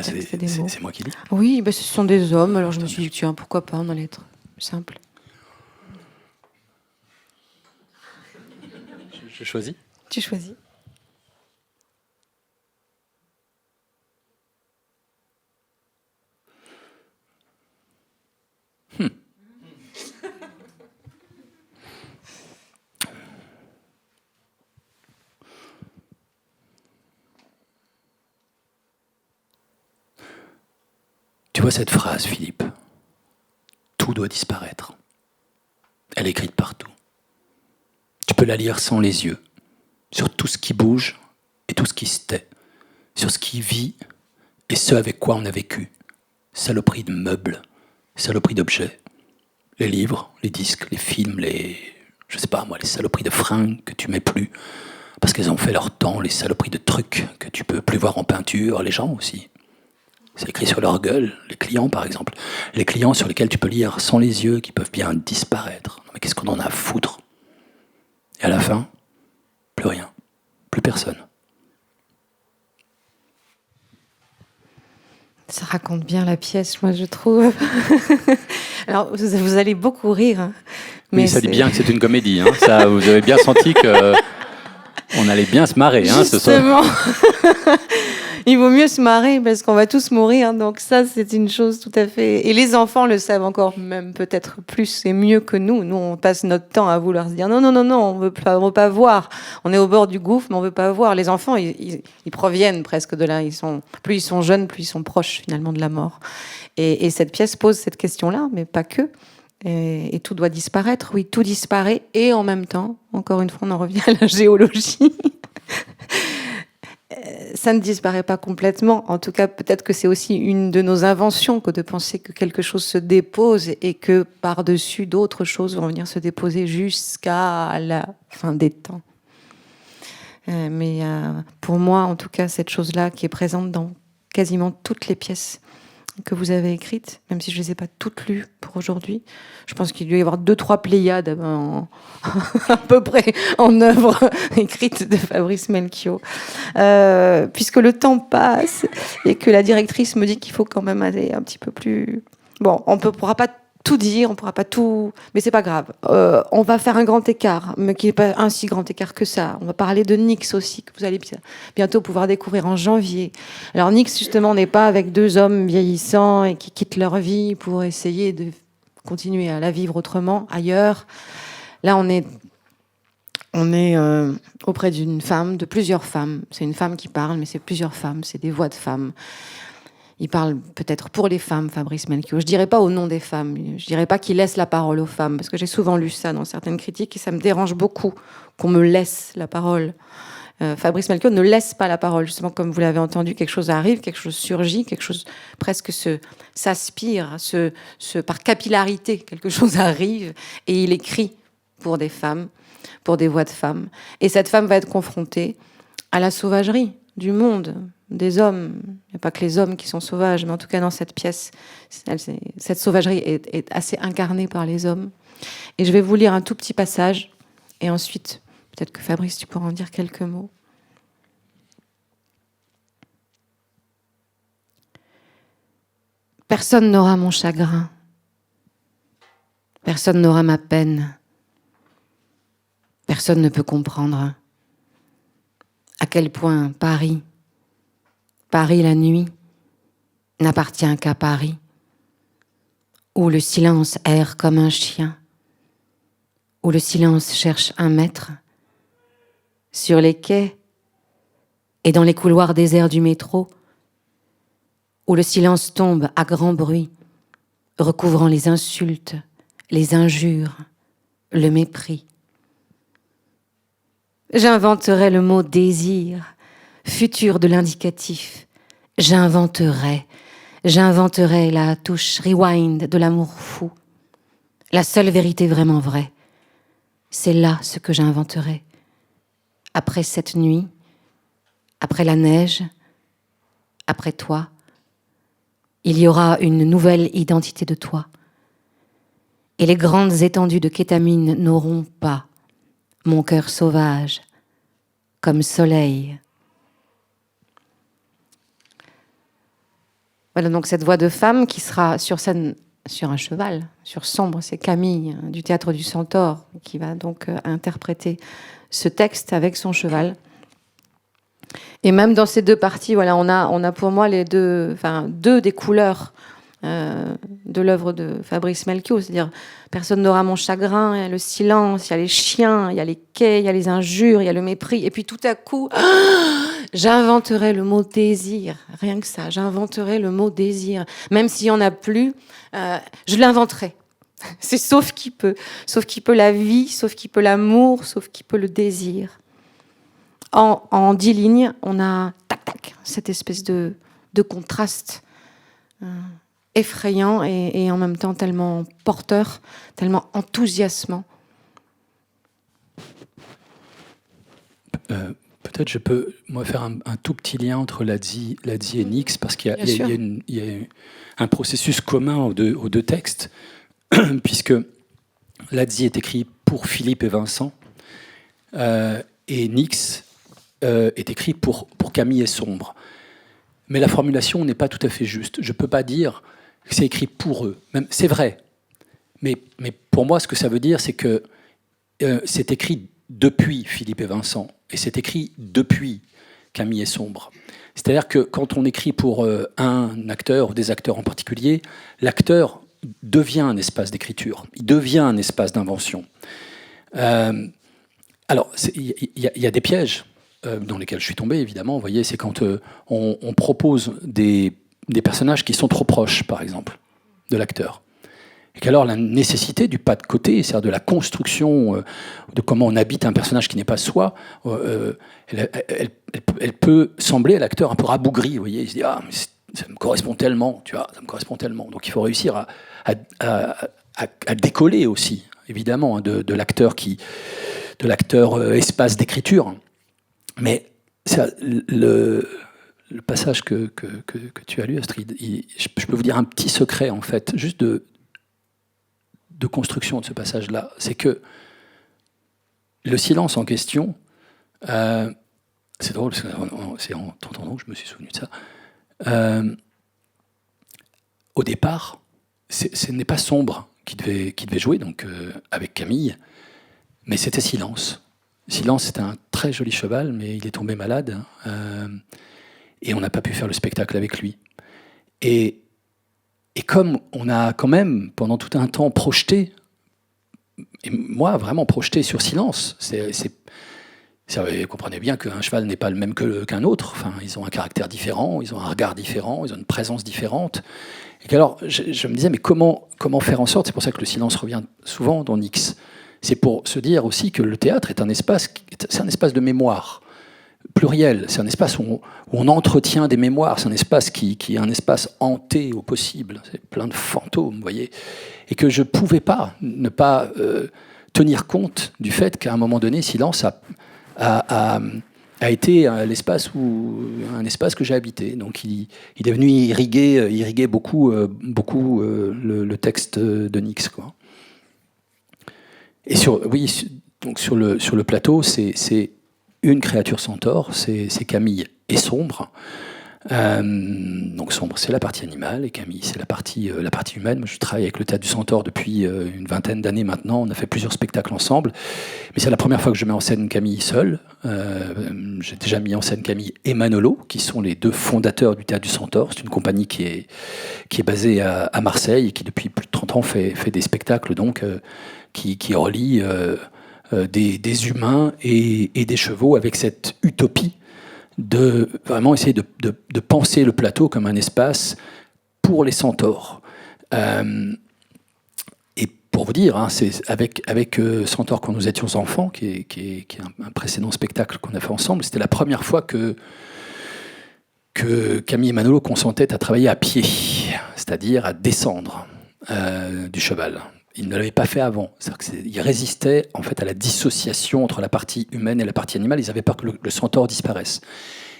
C'est moi qui lis ? Oui, ce sont des hommes, alors je me suis dit, tiens, pourquoi pas, on allait être simple. Je choisis. Tu choisis. Tu vois cette phrase, Philippe? Tout doit disparaître. Elle est écrite partout. Tu peux la lire sans les yeux, sur tout ce qui bouge et tout ce qui se tait, sur ce qui vit et ce avec quoi on a vécu. Saloperie de meubles, saloperie d'objets, les livres, les disques, les films, les saloperies de fringues que tu mets plus, parce qu'elles ont fait leur temps, les saloperies de trucs que tu peux plus voir en peinture, les gens aussi. C'est écrit sur leur gueule, les clients par exemple. Les clients sur lesquels tu peux lire sans les yeux, qui peuvent bien disparaître. Non, mais qu'est-ce qu'on en a à foutre? Et à la fin, plus rien, plus personne. Ça raconte bien la pièce, moi je trouve. Alors vous allez beaucoup rire. Hein, mais oui, ça dit bien que c'est une comédie. Hein. Ça, vous avez bien senti que on allait bien se marrer. Hein, justement. Il vaut mieux se marrer parce qu'on va tous mourir. Donc ça, c'est une chose tout à fait... Et les enfants le savent encore même peut-être plus et mieux que nous. Nous, on passe notre temps à vouloir se dire non, on veut pas voir. On est au bord du gouffre, mais on veut pas voir. Les enfants, ils proviennent presque de là. Plus ils sont jeunes, plus ils sont proches finalement de la mort. Et cette pièce pose cette question-là, mais pas que. Et tout doit disparaître. Oui, tout disparaît. Et en même temps, encore une fois, on en revient à la géologie. Ça ne disparaît pas complètement. En tout cas, peut-être que c'est aussi une de nos inventions que de penser que quelque chose se dépose et que par-dessus d'autres choses vont venir se déposer jusqu'à la fin des temps. Mais pour moi, en tout cas, cette chose-là qui est présente dans quasiment toutes les pièces que vous avez écrites, même si je ne les ai pas toutes lues pour aujourd'hui. Je pense qu'il doit y avoir 2-3 pléiades à peu près en œuvre écrite de Fabrice Melchior. Puisque le temps passe et que la directrice me dit qu'il faut quand même aller un petit peu plus... Bon, on ne pourra pas tout dire, on pourra pas tout... Mais c'est pas grave. On va faire un grand écart, mais qui n'est pas un si grand écart que ça. On va parler de Nyx aussi, que vous allez bientôt pouvoir découvrir en janvier. Alors Nyx, justement, n'est pas avec 2 hommes vieillissants et qui quittent leur vie pour essayer de continuer à la vivre autrement, ailleurs. Là, on est auprès d'une femme, de plusieurs femmes. C'est une femme qui parle, mais c'est plusieurs femmes, c'est des voix de femmes. Il parle peut-être pour les femmes, Fabrice Melchior. Je dirais pas au nom des femmes. Je dirais pas qu'il laisse la parole aux femmes, parce que j'ai souvent lu ça dans certaines critiques et ça me dérange beaucoup qu'on me laisse la parole. Fabrice Melchior ne laisse pas la parole. Justement, comme vous l'avez entendu, quelque chose arrive, quelque chose surgit, quelque chose presque s'aspire, par capillarité, quelque chose arrive et il écrit pour des femmes, pour des voix de femmes. Et cette femme va être confrontée à la sauvagerie du monde, des hommes. Il n'y a pas que les hommes qui sont sauvages, mais en tout cas dans cette pièce, cette sauvagerie est assez incarnée par les hommes. Et je vais vous lire un tout petit passage, et ensuite, peut-être que Fabrice, tu pourras en dire quelques mots. Personne n'aura mon chagrin. Personne n'aura ma peine. Personne ne peut comprendre à quel point Paris la nuit, n'appartient qu'à Paris, où le silence erre comme un chien, où le silence cherche un maître, sur les quais et dans les couloirs déserts du métro, où le silence tombe à grand bruit, recouvrant les insultes, les injures, le mépris. J'inventerai le mot désir, futur de l'indicatif. J'inventerai la touche rewind de l'amour fou. La seule vérité vraiment vraie, c'est là ce que j'inventerai. Après cette nuit, après la neige, après toi, il y aura une nouvelle identité de toi. Et les grandes étendues de kétamine n'auront pas mon cœur sauvage comme soleil. Voilà donc cette voix de femme qui sera sur scène sur un cheval, sur Sombre. C'est Camille du Théâtre du Centaure qui va donc interpréter ce texte avec son cheval. Et même dans ces deux parties, voilà, on a pour moi deux des couleurs de l'œuvre de Fabrice Melchior, c'est-à-dire personne n'aura mon chagrin, il y a le silence, il y a les chiens, il y a les quais, il y a les injures, il y a le mépris, et puis tout à coup, j'inventerai le mot désir, rien que ça, j'inventerai le mot désir, même s'il n'y en a plus, je l'inventerai. C'est sauf qui peut la vie, sauf qui peut l'amour, sauf qui peut le désir. En 10 lignes, on a tac, cette espèce de contraste effrayant et en même temps tellement porteur, tellement enthousiasmant. Peut-être je peux faire un tout petit lien entre Ladzi et Nix, parce qu'il y a un processus commun aux deux textes, puisque Ladzi est écrit pour Philippe et Vincent, et Nix est écrit pour Camille et Sombre. Mais la formulation n'est pas tout à fait juste. Je ne peux pas dire que c'est écrit pour eux. Même, c'est vrai. Mais pour moi, ce que ça veut dire, c'est que c'est écrit depuis Philippe et Vincent. Et c'est écrit depuis Camille et Sombre. C'est-à-dire que quand on écrit pour un acteur ou des acteurs en particulier, l'acteur devient un espace d'écriture. Il devient un espace d'invention. Alors, il y a des pièges dans lesquels je suis tombé, évidemment. Vous voyez, c'est quand on propose des personnages qui sont trop proches, par exemple, de l'acteur. Et qu'alors la nécessité du pas de côté, c'est-à-dire de la construction de comment on habite un personnage qui n'est pas soi, elle peut sembler à l'acteur un peu rabougri. Vous voyez, il se dit « Ah, mais ça me correspond tellement, tu vois, ça me correspond tellement ». Donc il faut réussir à décoller aussi, évidemment, de l'acteur espace d'écriture. Mais ça, le passage que tu as lu, Astrid, je peux vous dire un petit secret, en fait, juste de construction de ce passage-là. C'est que le silence en question, c'est drôle, parce que c'est en t'entendant que je me suis souvenu de ça. Au départ, ce n'est pas Sombre qui devait jouer, donc avec Camille, mais c'était Silence. Silence, c'était un très joli cheval, mais il est tombé malade, et on n'a pas pu faire le spectacle avec lui. Et comme on a quand même, pendant tout un temps, projeté, et moi, vraiment projeté sur Silence, vous comprenez bien qu'un cheval n'est pas le même qu'un autre. Enfin, ils ont un caractère différent, ils ont un regard différent, ils ont une présence différente. Et qu'alors, je me disais, mais comment faire en sorte, c'est pour ça que le silence revient souvent dans Nix, c'est pour se dire aussi que le théâtre est un espace de mémoire pluriel, c'est un espace où on entretient des mémoires, c'est un espace qui est un espace hanté au possible, c'est plein de fantômes, vous voyez, et que je ne pouvais pas ne pas tenir compte du fait qu'à un moment donné, Silence a été un espace que j'ai habité. Donc il est venu irriguer beaucoup le texte de Nix, quoi. Et sur le plateau, c'est une créature centaure, c'est Camille et Sombre. Donc Sombre, c'est la partie animale, et Camille, c'est la partie humaine. Moi, je travaille avec le Théâtre du Centaure depuis une vingtaine d'années maintenant. On a fait plusieurs spectacles ensemble. Mais c'est la première fois que je mets en scène Camille seule. J'ai déjà mis en scène Camille et Manolo, qui sont les deux fondateurs du Théâtre du Centaure. C'est une compagnie qui est basée à Marseille et qui, depuis plus de 30 ans, fait des spectacles donc, qui relient des humains et des chevaux avec cette utopie de vraiment essayer de penser le plateau comme un espace pour les centaures. Et pour vous dire, hein, c'est avec Centaure quand nous étions enfants, qui est un précédent spectacle qu'on a fait ensemble, c'était la première fois que Camille et Manolo consentaient à travailler à pied, c'est-à-dire à descendre du cheval. Ils ne l'avaient pas fait avant. Ils résistaient en fait à la dissociation entre la partie humaine et la partie animale. Ils avaient peur que le centaure disparaisse.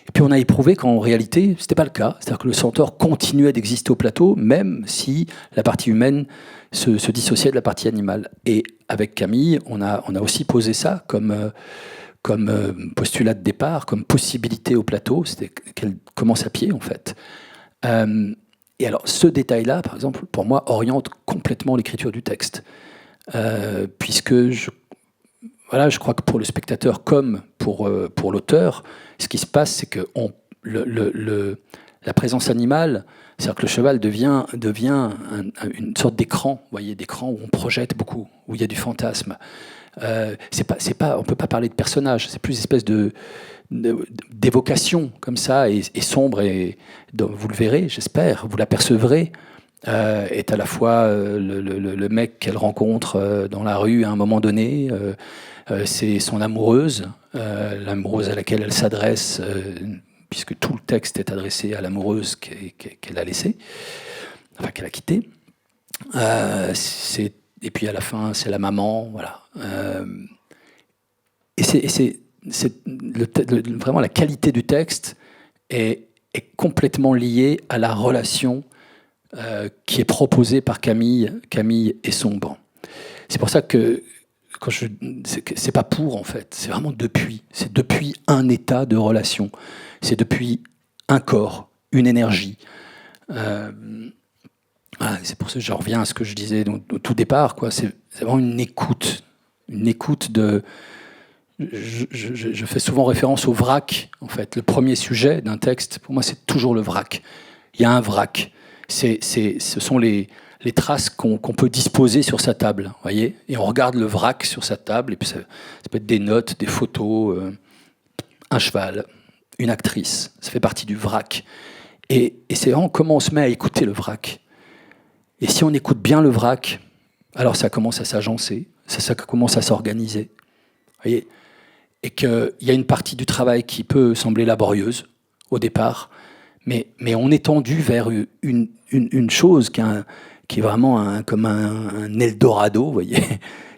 Et puis on a éprouvé qu'en réalité, ce n'était pas le cas. C'est-à-dire que le centaure continuait d'exister au plateau, même si la partie humaine se dissociait de la partie animale. Et avec Camille, on a aussi posé ça comme postulat de départ, comme possibilité au plateau. C'était qu'elle commence à pied, en fait. Et alors, ce détail-là, par exemple, pour moi, oriente complètement l'écriture du texte. Puisque je crois que pour le spectateur comme pour l'auteur, ce qui se passe, c'est que la présence animale, c'est-à-dire que le cheval devient une sorte d'écran, vous voyez, d'écran où on projette beaucoup, où il y a du fantasme. On ne peut pas parler de personnage, c'est plus une espèce d'évocation comme ça, et sombre, et donc, vous le verrez, j'espère, vous l'apercevrez, est à la fois le mec qu'elle rencontre dans la rue à un moment donné, c'est son amoureuse, l'amoureuse à laquelle elle s'adresse, puisque tout le texte est adressé à l'amoureuse qu'elle a laissée, enfin qu'elle a quittée. Et puis à la fin, c'est la maman, voilà. Vraiment la qualité du texte est complètement liée à la relation qui est proposée par Camille et Sombre. C'est pour ça que c'est pas pour, en fait, c'est vraiment depuis. C'est depuis un état de relation. C'est depuis un corps, une énergie. Voilà, c'est pour ça que je reviens à ce que je disais au tout départ, quoi. C'est vraiment une écoute de... Je fais souvent référence au vrac, en fait. Le premier sujet d'un texte, pour moi, c'est toujours le vrac. Il y a un vrac. Ce sont les traces qu'on peut disposer sur sa table, voyez. Et on regarde le vrac sur sa table, et puis ça peut être des notes, des photos, un cheval, une actrice. Ça fait partie du vrac. Et c'est vraiment comment on se met à écouter le vrac. Et si on écoute bien le vrac, alors ça commence à s'agencer, ça commence à s'organiser, voyez. Et qu'il y a une partie du travail qui peut sembler laborieuse au départ, mais on est tendu vers une chose qui est vraiment comme un Eldorado, vous voyez.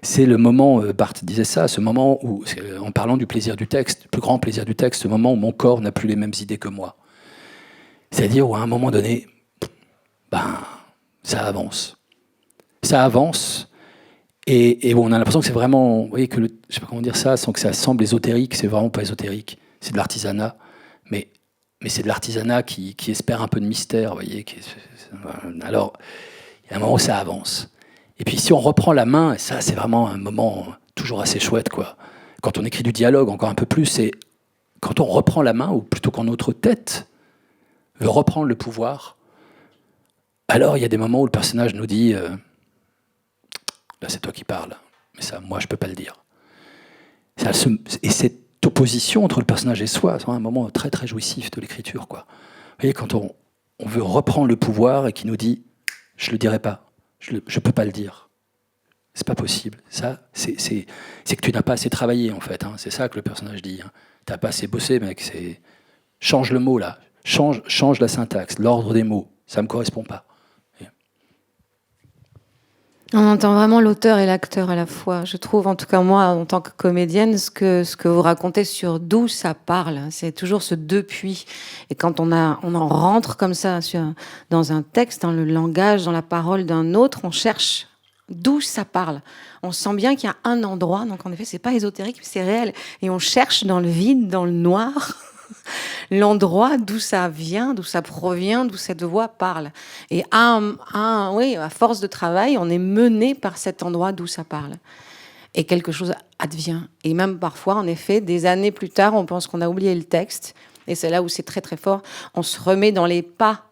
C'est le moment, Barthes disait ça, ce moment où, en parlant du plaisir du texte, le plus grand plaisir du texte, ce moment où mon corps n'a plus les mêmes idées que moi. C'est-à-dire où à un moment donné, ça avance. Ça avance, et on a l'impression que c'est vraiment, vous voyez, que je sais pas comment dire ça, sans que ça semble ésotérique, c'est vraiment pas ésotérique, c'est de l'artisanat, mais c'est de l'artisanat qui espère un peu de mystère, vous voyez. Alors, il y a un moment où ça avance. Et puis si on reprend la main, et ça c'est vraiment un moment toujours assez chouette, quoi. Quand on écrit du dialogue, encore un peu plus, c'est quand on reprend la main, ou plutôt quand notre tête veut reprendre le pouvoir, alors il y a des moments où le personnage nous dit là c'est toi qui parles, mais ça moi je peux pas le dire. Et cette opposition entre le personnage et soi, c'est un moment très très jouissif de l'écriture, quoi. Vous voyez, quand on veut reprendre le pouvoir et qui nous dit je le dirai pas, je peux pas le dire, c'est pas possible. Ça c'est que tu n'as pas assez travaillé, en fait, hein. C'est ça que le personnage dit, hein. T'as pas assez bossé, mec. Change le mot là, change la syntaxe, l'ordre des mots, ça me correspond pas. On entend vraiment l'auteur et l'acteur à la fois. Je trouve, en tout cas moi, en tant que comédienne, ce que vous racontez sur d'où ça parle, c'est toujours ce depuis. Et quand on en rentre comme ça dans un texte, dans le langage, dans la parole d'un autre, on cherche d'où ça parle. On sent bien qu'il y a un endroit, donc en effet, c'est pas ésotérique, c'est réel. Et on cherche dans le vide, dans le noir, l'endroit d'où ça vient, d'où ça provient, d'où cette voix parle. Et à force de travail, on est mené par cet endroit d'où ça parle. Et quelque chose advient. Et même parfois, en effet, des années plus tard, on pense qu'on a oublié le texte. Et c'est là où c'est très très fort. On se remet dans les pas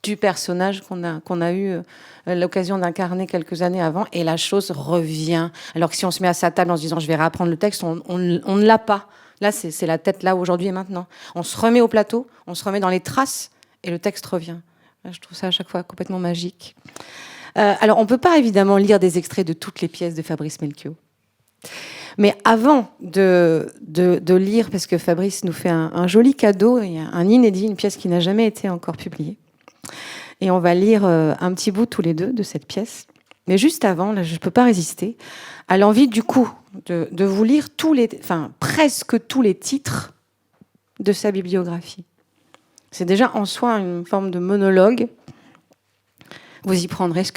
du personnage qu'on a eu l'occasion d'incarner quelques années avant, et la chose revient. Alors que si on se met à sa table en se disant je vais réapprendre le texte, on ne l'a pas. Là, c'est la tête là, aujourd'hui et maintenant. On se remet au plateau, on se remet dans les traces, et le texte revient. Je trouve ça à chaque fois complètement magique. Alors, on ne peut pas évidemment lire des extraits de toutes les pièces de Fabrice Melchior. Mais avant de lire, parce que Fabrice nous fait un joli cadeau, il y a un inédit, une pièce qui n'a jamais été encore publiée. Et on va lire un petit bout tous les deux de cette pièce. Mais juste avant, là, je ne peux pas résister à l'envie du coup de vous lire presque tous les titres de sa bibliographie. C'est déjà en soi une forme de monologue. Vous y prendrez ce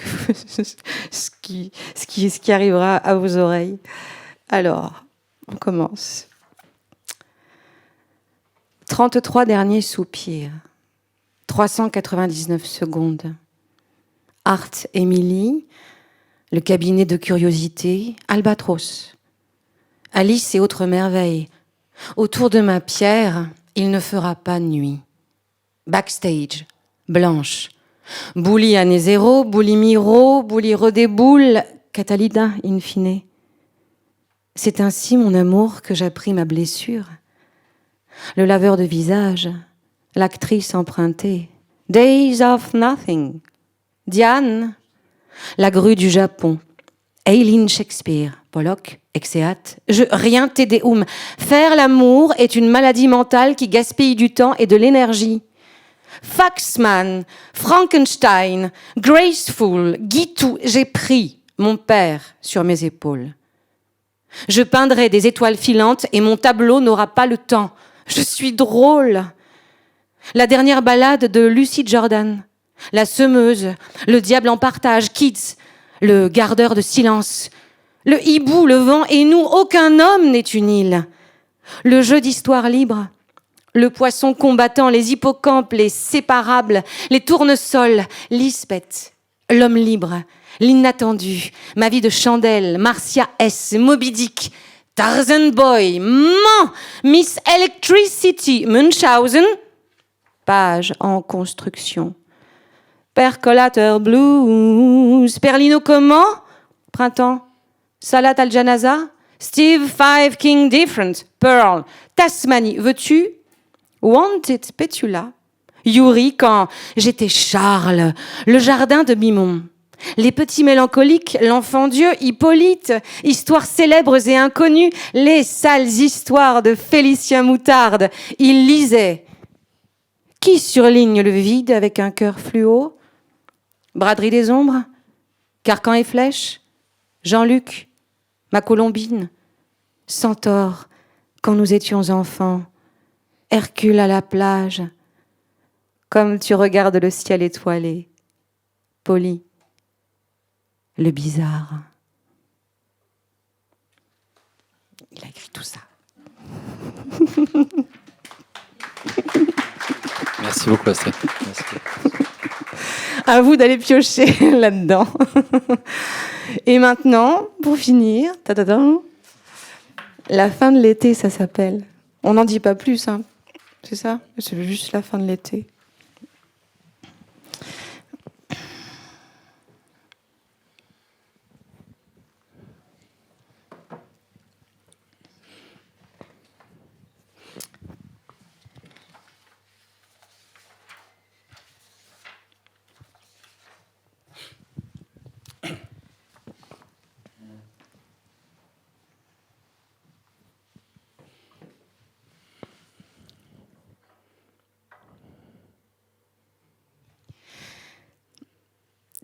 qui arrivera à vos oreilles. Alors, on commence. 33 derniers soupirs. 399 secondes. Art Emily, le cabinet de curiosité, Albatros. Alice et autres merveilles. Autour de ma pierre, il ne fera pas nuit. Backstage, Blanche. Bouli Anézéro, Bouli Miro, Bouli Redéboule, Catalina in fine. C'est ainsi, mon amour, que j'appris ma blessure. Le laveur de visage, l'actrice empruntée. Days of Nothing. Diane, la grue du Japon. Eileen Shakespeare, Pollock, Exeat. Rien te deum. Faire l'amour est une maladie mentale qui gaspille du temps et de l'énergie. Faxman, Frankenstein, Graceful, Guitou, j'ai pris mon père sur mes épaules. Je peindrai des étoiles filantes et mon tableau n'aura pas le temps. Je suis drôle. La dernière ballade de Lucy Jordan, La semeuse, Le diable en partage, Kids, Le gardeur de silence, Le hibou, le vent et nous, aucun homme n'est une île. Le jeu d'histoire libre, Le poisson combattant, les hippocampes, les séparables, les tournesols, Lisbeth, L'homme libre, L'inattendu, Ma vie de chandelle, Marcia S, Moby Dick, Tarzan Boy, Miss Electricity, Munchausen, page en construction. Percolateur blues, Perlino comment? Printemps, Salat al-Janaza, Steve Five King Different, Pearl, Tasmanie, veux-tu? Wanted Petula, Yuri quand j'étais Charles, Le jardin de Mimon. Les petits mélancoliques, L'enfant Dieu, Hippolyte, histoires célèbres et inconnues, les sales histoires de Félicien Moutarde. Il lisait. Qui surligne le vide avec un cœur fluo? Braderie des ombres, Carcan et flèches, Jean-Luc, Ma Colombine, Centaure, quand nous étions enfants, Hercule à la plage, comme tu regardes le ciel étoilé, Poli, le bizarre. Il a écrit tout ça. Merci beaucoup, Astrid. Merci. À vous d'aller piocher là-dedans. Et maintenant, pour finir, la fin de l'été, ça s'appelle. On n'en dit pas plus, hein. C'est ça? C'est juste la fin de l'été.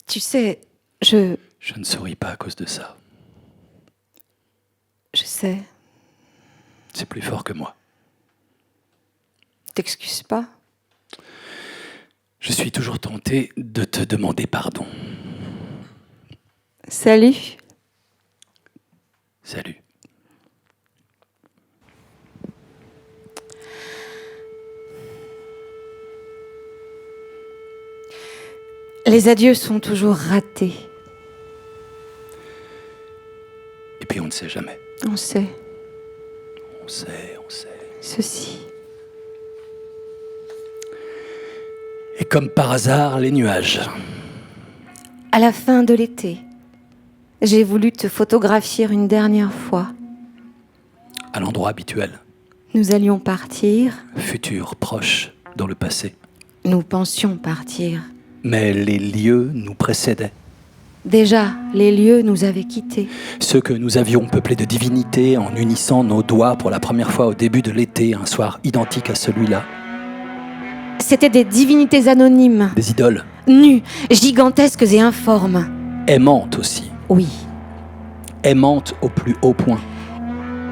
Tu sais, je ne souris pas à cause de ça. Je sais. C'est plus fort que moi. T'excuses pas? Je suis toujours tenté de te demander pardon. Salut. Salut. Les adieux sont toujours ratés. Et puis on ne sait jamais. On sait. On sait. Ceci. Et comme par hasard, les nuages. À la fin de l'été, j'ai voulu te photographier une dernière fois. À l'endroit habituel. Nous allions partir. Futur, proche, dans le passé. Nous pensions partir. Mais les lieux nous précédaient. Déjà, les lieux nous avaient quittés. Ceux que nous avions peuplés de divinités en unissant nos doigts pour la première fois au début de l'été, un soir identique à celui-là. C'étaient des divinités anonymes. Des idoles. Nues, gigantesques et informes. Aimantes aussi. Oui. Aimantes au plus haut point.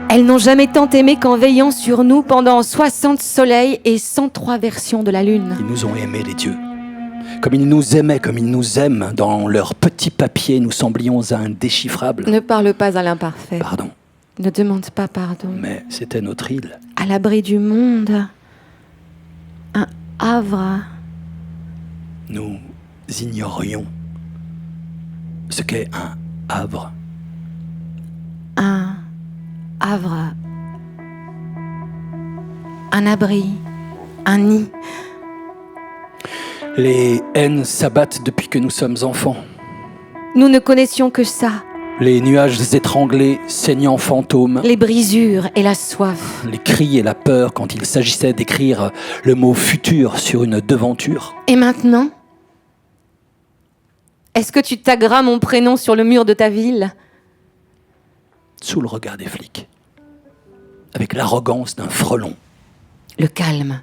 Elles n'ont jamais tant aimé qu'en veillant sur nous pendant 60 soleils et 103 versions de la lune. Ils nous ont aimés, les dieux. Comme ils nous aimaient, comme ils nous aiment, dans leurs petits papiers, nous semblions indéchiffrables. Ne parle pas à l'imparfait. Pardon. Ne demande pas pardon. Mais c'était notre île. À l'abri du monde. Un havre nous ignorions ce qu'est un havre. Un havre, un abri, un nid. Les haines s'abattent depuis que nous sommes enfants. Nous ne connaissions que ça, Les nuages étranglés, saignants fantômes, les brisures et la soif. les cris et la peur quand il s'agissait d'écrire le mot futur sur une devanture. Et maintenant? Est-ce que tu tagueras mon prénom sur le mur de ta ville? Sous le regard des flics, avec l'arrogance d'un frelon. Le calme.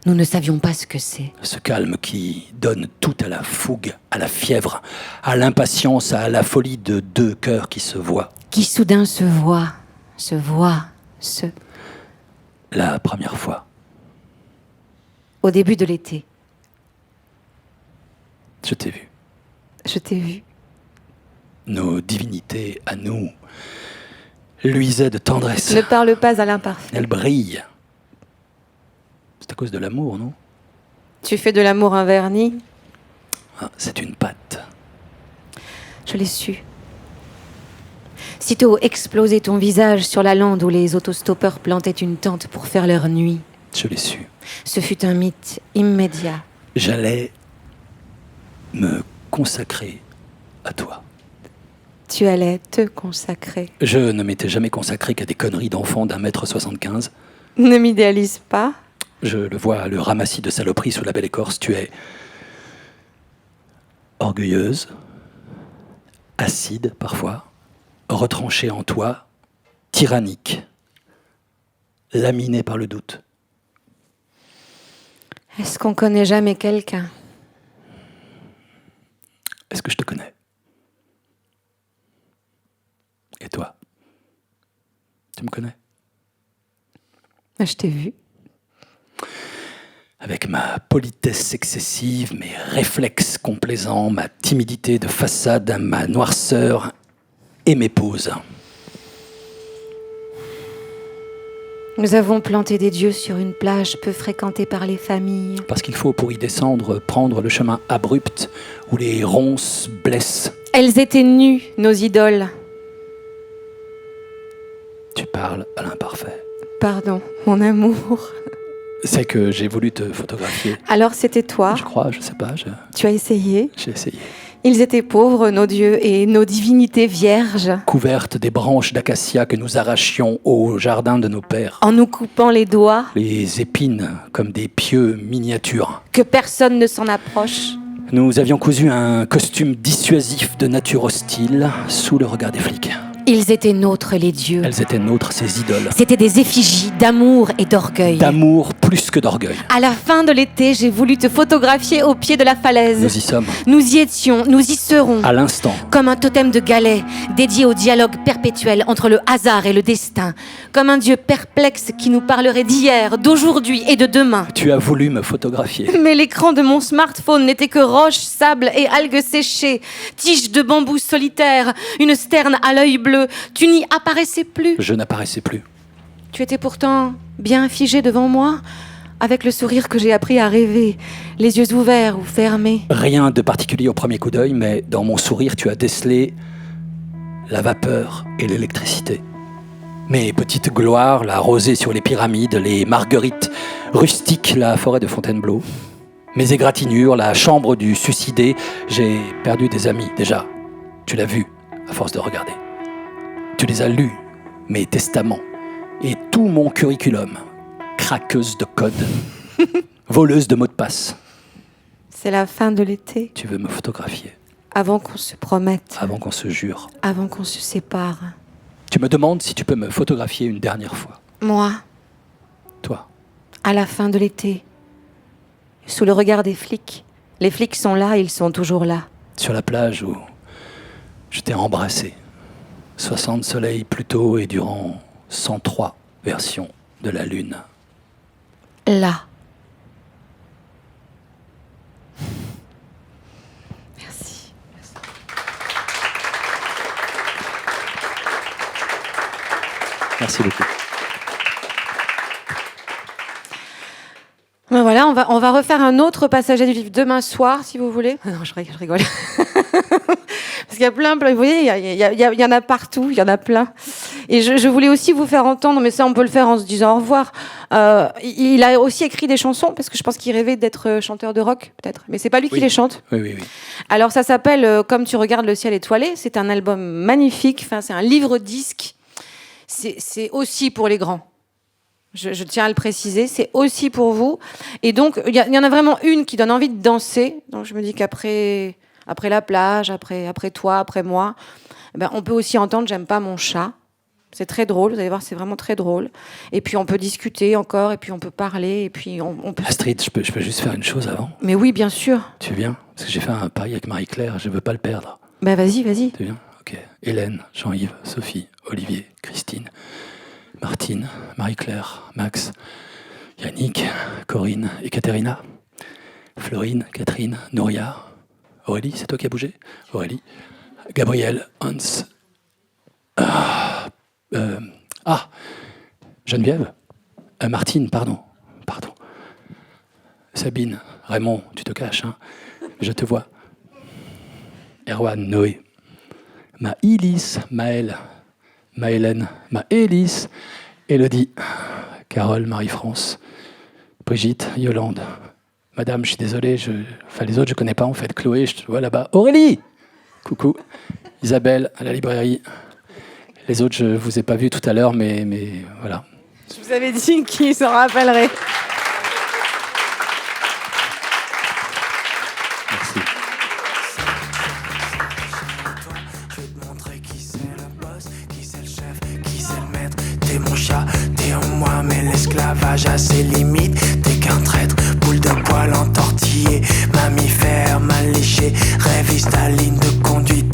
Nous ne savions pas ce que c'est. Ce calme qui donne tout à la fougue, à la fièvre, à l'impatience, à la folie de deux cœurs qui se voient. Qui soudain se voit. La première fois, Au début de l'été, je t'ai vu. je t'ai vu. Nos divinités, à nous, luisaient de tendresse. Ne parle pas à l'imparfait. Elles brillent. C'est à cause de l'amour, non? Tu fais de l'amour un vernis? Ah, c'est une pâte. Je l'ai su. Sitôt explosé ton visage sur la lande où les autostoppeurs plantaient une tente pour faire leur nuit. Je l'ai su. Ce fut un mythe immédiat. J'allais me consacrer à toi. Tu allais te consacrer. Je ne m'étais jamais consacré qu'à des conneries d'enfant d'1,75 m. Ne m'idéalise pas. Je le vois, le ramassis de saloperies sous la belle écorce. Tu es orgueilleuse, acide parfois, retranchée en toi, tyrannique, laminée par le doute. Est-ce qu'on connaît jamais quelqu'un? Est-ce que je te connais? Et toi? Tu me connais? Je t'ai vu. Avec ma politesse excessive, mes réflexes complaisants, ma timidité de façade, ma noirceur et mes poses. Nous avons planté des dieux sur une plage peu fréquentée par les familles. Parce qu'il faut, pour y descendre, prendre le chemin abrupt où les ronces blessent. Elles étaient nues, nos idoles. Tu parles à l'imparfait. Pardon, mon amour. C'est que j'ai voulu te photographier. Alors c'était toi? Je crois, je sais pas, Tu as essayé? j'ai essayé. Ils étaient pauvres, nos dieux, et nos divinités vierges. Couvertes des branches d'acacia que nous arrachions au jardin de nos pères. En nous coupant les doigts, Les épines comme des pieux miniatures. que personne ne s'en approche. Nous avions cousu un costume dissuasif de nature hostile sous le regard des flics. Ils étaient nôtres, les dieux. Elles étaient nôtres, ces idoles. C'étaient des effigies d'amour et d'orgueil. D'amour plus que d'orgueil. À la fin de l'été, j'ai voulu te photographier au pied de la falaise. Nous y sommes, Nous y étions, nous y serons. à l'instant. Comme un totem de galets, dédié au dialogue perpétuel entre le hasard et le destin. Comme un dieu perplexe qui nous parlerait d'hier, d'aujourd'hui et de demain. Tu as voulu me photographier. Mais l'écran de mon smartphone n'était que roches, sable et algues séchées, tiges de bambou solitaires, une sterne à l'œil bleu. Tu n'y apparaissais plus. Je n'apparaissais plus. Tu étais pourtant bien figé devant moi, avec le sourire que j'ai appris à rêver, les yeux ouverts ou fermés. Rien de particulier au premier coup d'œil, mais dans mon sourire, tu as décelé la vapeur et l'électricité. Mes petites gloires, la rosée sur les pyramides, les marguerites rustiques, la forêt de Fontainebleau. Mes égratignures, la chambre du suicidé. J'ai perdu des amis, déjà. Tu l'as vu, à force de regarder. Tu les as lus, mes testaments, et tout mon curriculum. Craqueuse de code, voleuse de mots de passe. C'est la fin de l'été, Tu veux me photographier, avant qu'on se promette, avant qu'on se jure. avant qu'on se sépare. Tu me demandes si tu peux me photographier une dernière fois. Moi, Toi, à la fin de l'été, sous le regard des flics. Les flics sont là, ils sont toujours là. sur la plage où je t'ai embrassé. 60 soleils plus tôt et durant 103 versions de la Lune. Là. Merci. Merci beaucoup. Ben voilà, on va refaire un autre passager du livre demain soir, si vous voulez. Non, je rigole. Parce qu'il y a plein, vous voyez, il y en a partout, il y en a plein. Et je voulais aussi vous faire entendre, mais ça on peut le faire en se disant au revoir. Il a aussi écrit des chansons, parce que je pense qu'il rêvait d'être chanteur de rock, peut-être. Mais c'est pas lui qui les chante. Oui. Alors ça s'appelle Comme tu regardes le ciel étoilé. C'est un album magnifique, enfin, c'est un livre-disque. C'est aussi pour les grands. Je tiens à le préciser, c'est aussi pour vous. Et donc, il y en a vraiment une qui donne envie de danser. Donc, je me dis qu'après la plage, après toi, après moi, ben, on peut aussi entendre J'aime pas mon chat. C'est très drôle, vous allez voir, c'est vraiment très drôle. Et puis, on peut discuter encore, et puis on peut parler, et puis on peut... Astrid, je peux juste faire une chose avant? Mais oui, bien sûr. Tu viens? Parce que j'ai fait un pari avec Marie-Claire, je veux pas le perdre. Ben, vas-y. Tu viens? Ok. Hélène, Jean-Yves, Sophie, Olivier, Christine, Martine, Marie-Claire, Max, Yannick, Corinne et Katerina, Florine, Catherine, Nouria, Aurélie, c'est toi qui as bougé? Aurélie, Gabriel, Hans, Geneviève, Martine, pardon, Sabine, Raymond, tu te caches, hein? Je te vois, Erwan, Noé, Maëlys, Maëlle, Maëlène, Maëlys, Élodie, Carole, Marie-France, Brigitte, Yolande. Madame, je suis désolé, les autres je connais pas en fait. Chloé, je te vois là-bas. Aurélie, coucou. Isabelle, à la librairie. Les autres, je vous ai pas vus tout à l'heure, mais voilà. Je vous avais dit qui s'en rappellerait. Merci. T'es mon chat, t'es en moi, mais l'esclavage a ses limites. T'es qu'un traître, boule de poil entortillé, mammifère mal léché, révise ta ligne de conduite.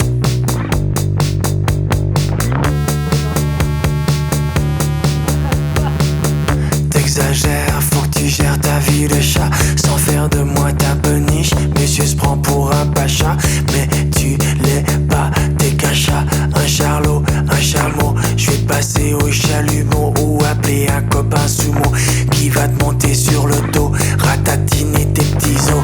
T'exagères, faut que tu gères ta vie de chat, sans faire de moi ta beniche. Monsieur se prend pour un pacha, mais tu l'es pas, t'es qu'un chat, un charlot, un chameau. Je vais passer au chalumeau ou appeler un copain sumo qui va te monter sur le dos, ratatiner tes petits os.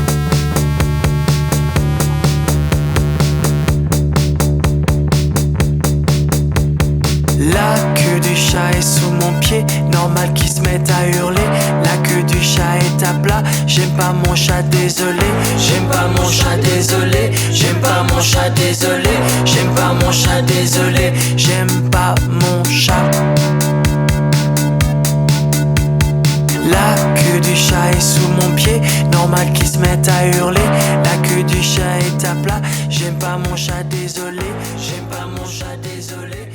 La queue du chat est sous mon pied, normal qu'il se mette à hurler. La queue du chat est à plat, j'aime pas mon chat, désolé. J'aime pas mon chat, désolé. J'aime pas mon chat, désolé. J'aime pas mon chat, désolé. J'aime pas mon chat. La queue du chat est sous mon pied, normal qu'il se mette à hurler. La queue du chat est à plat, j'aime pas mon chat, désolé. J'aime pas mon chat, désolé.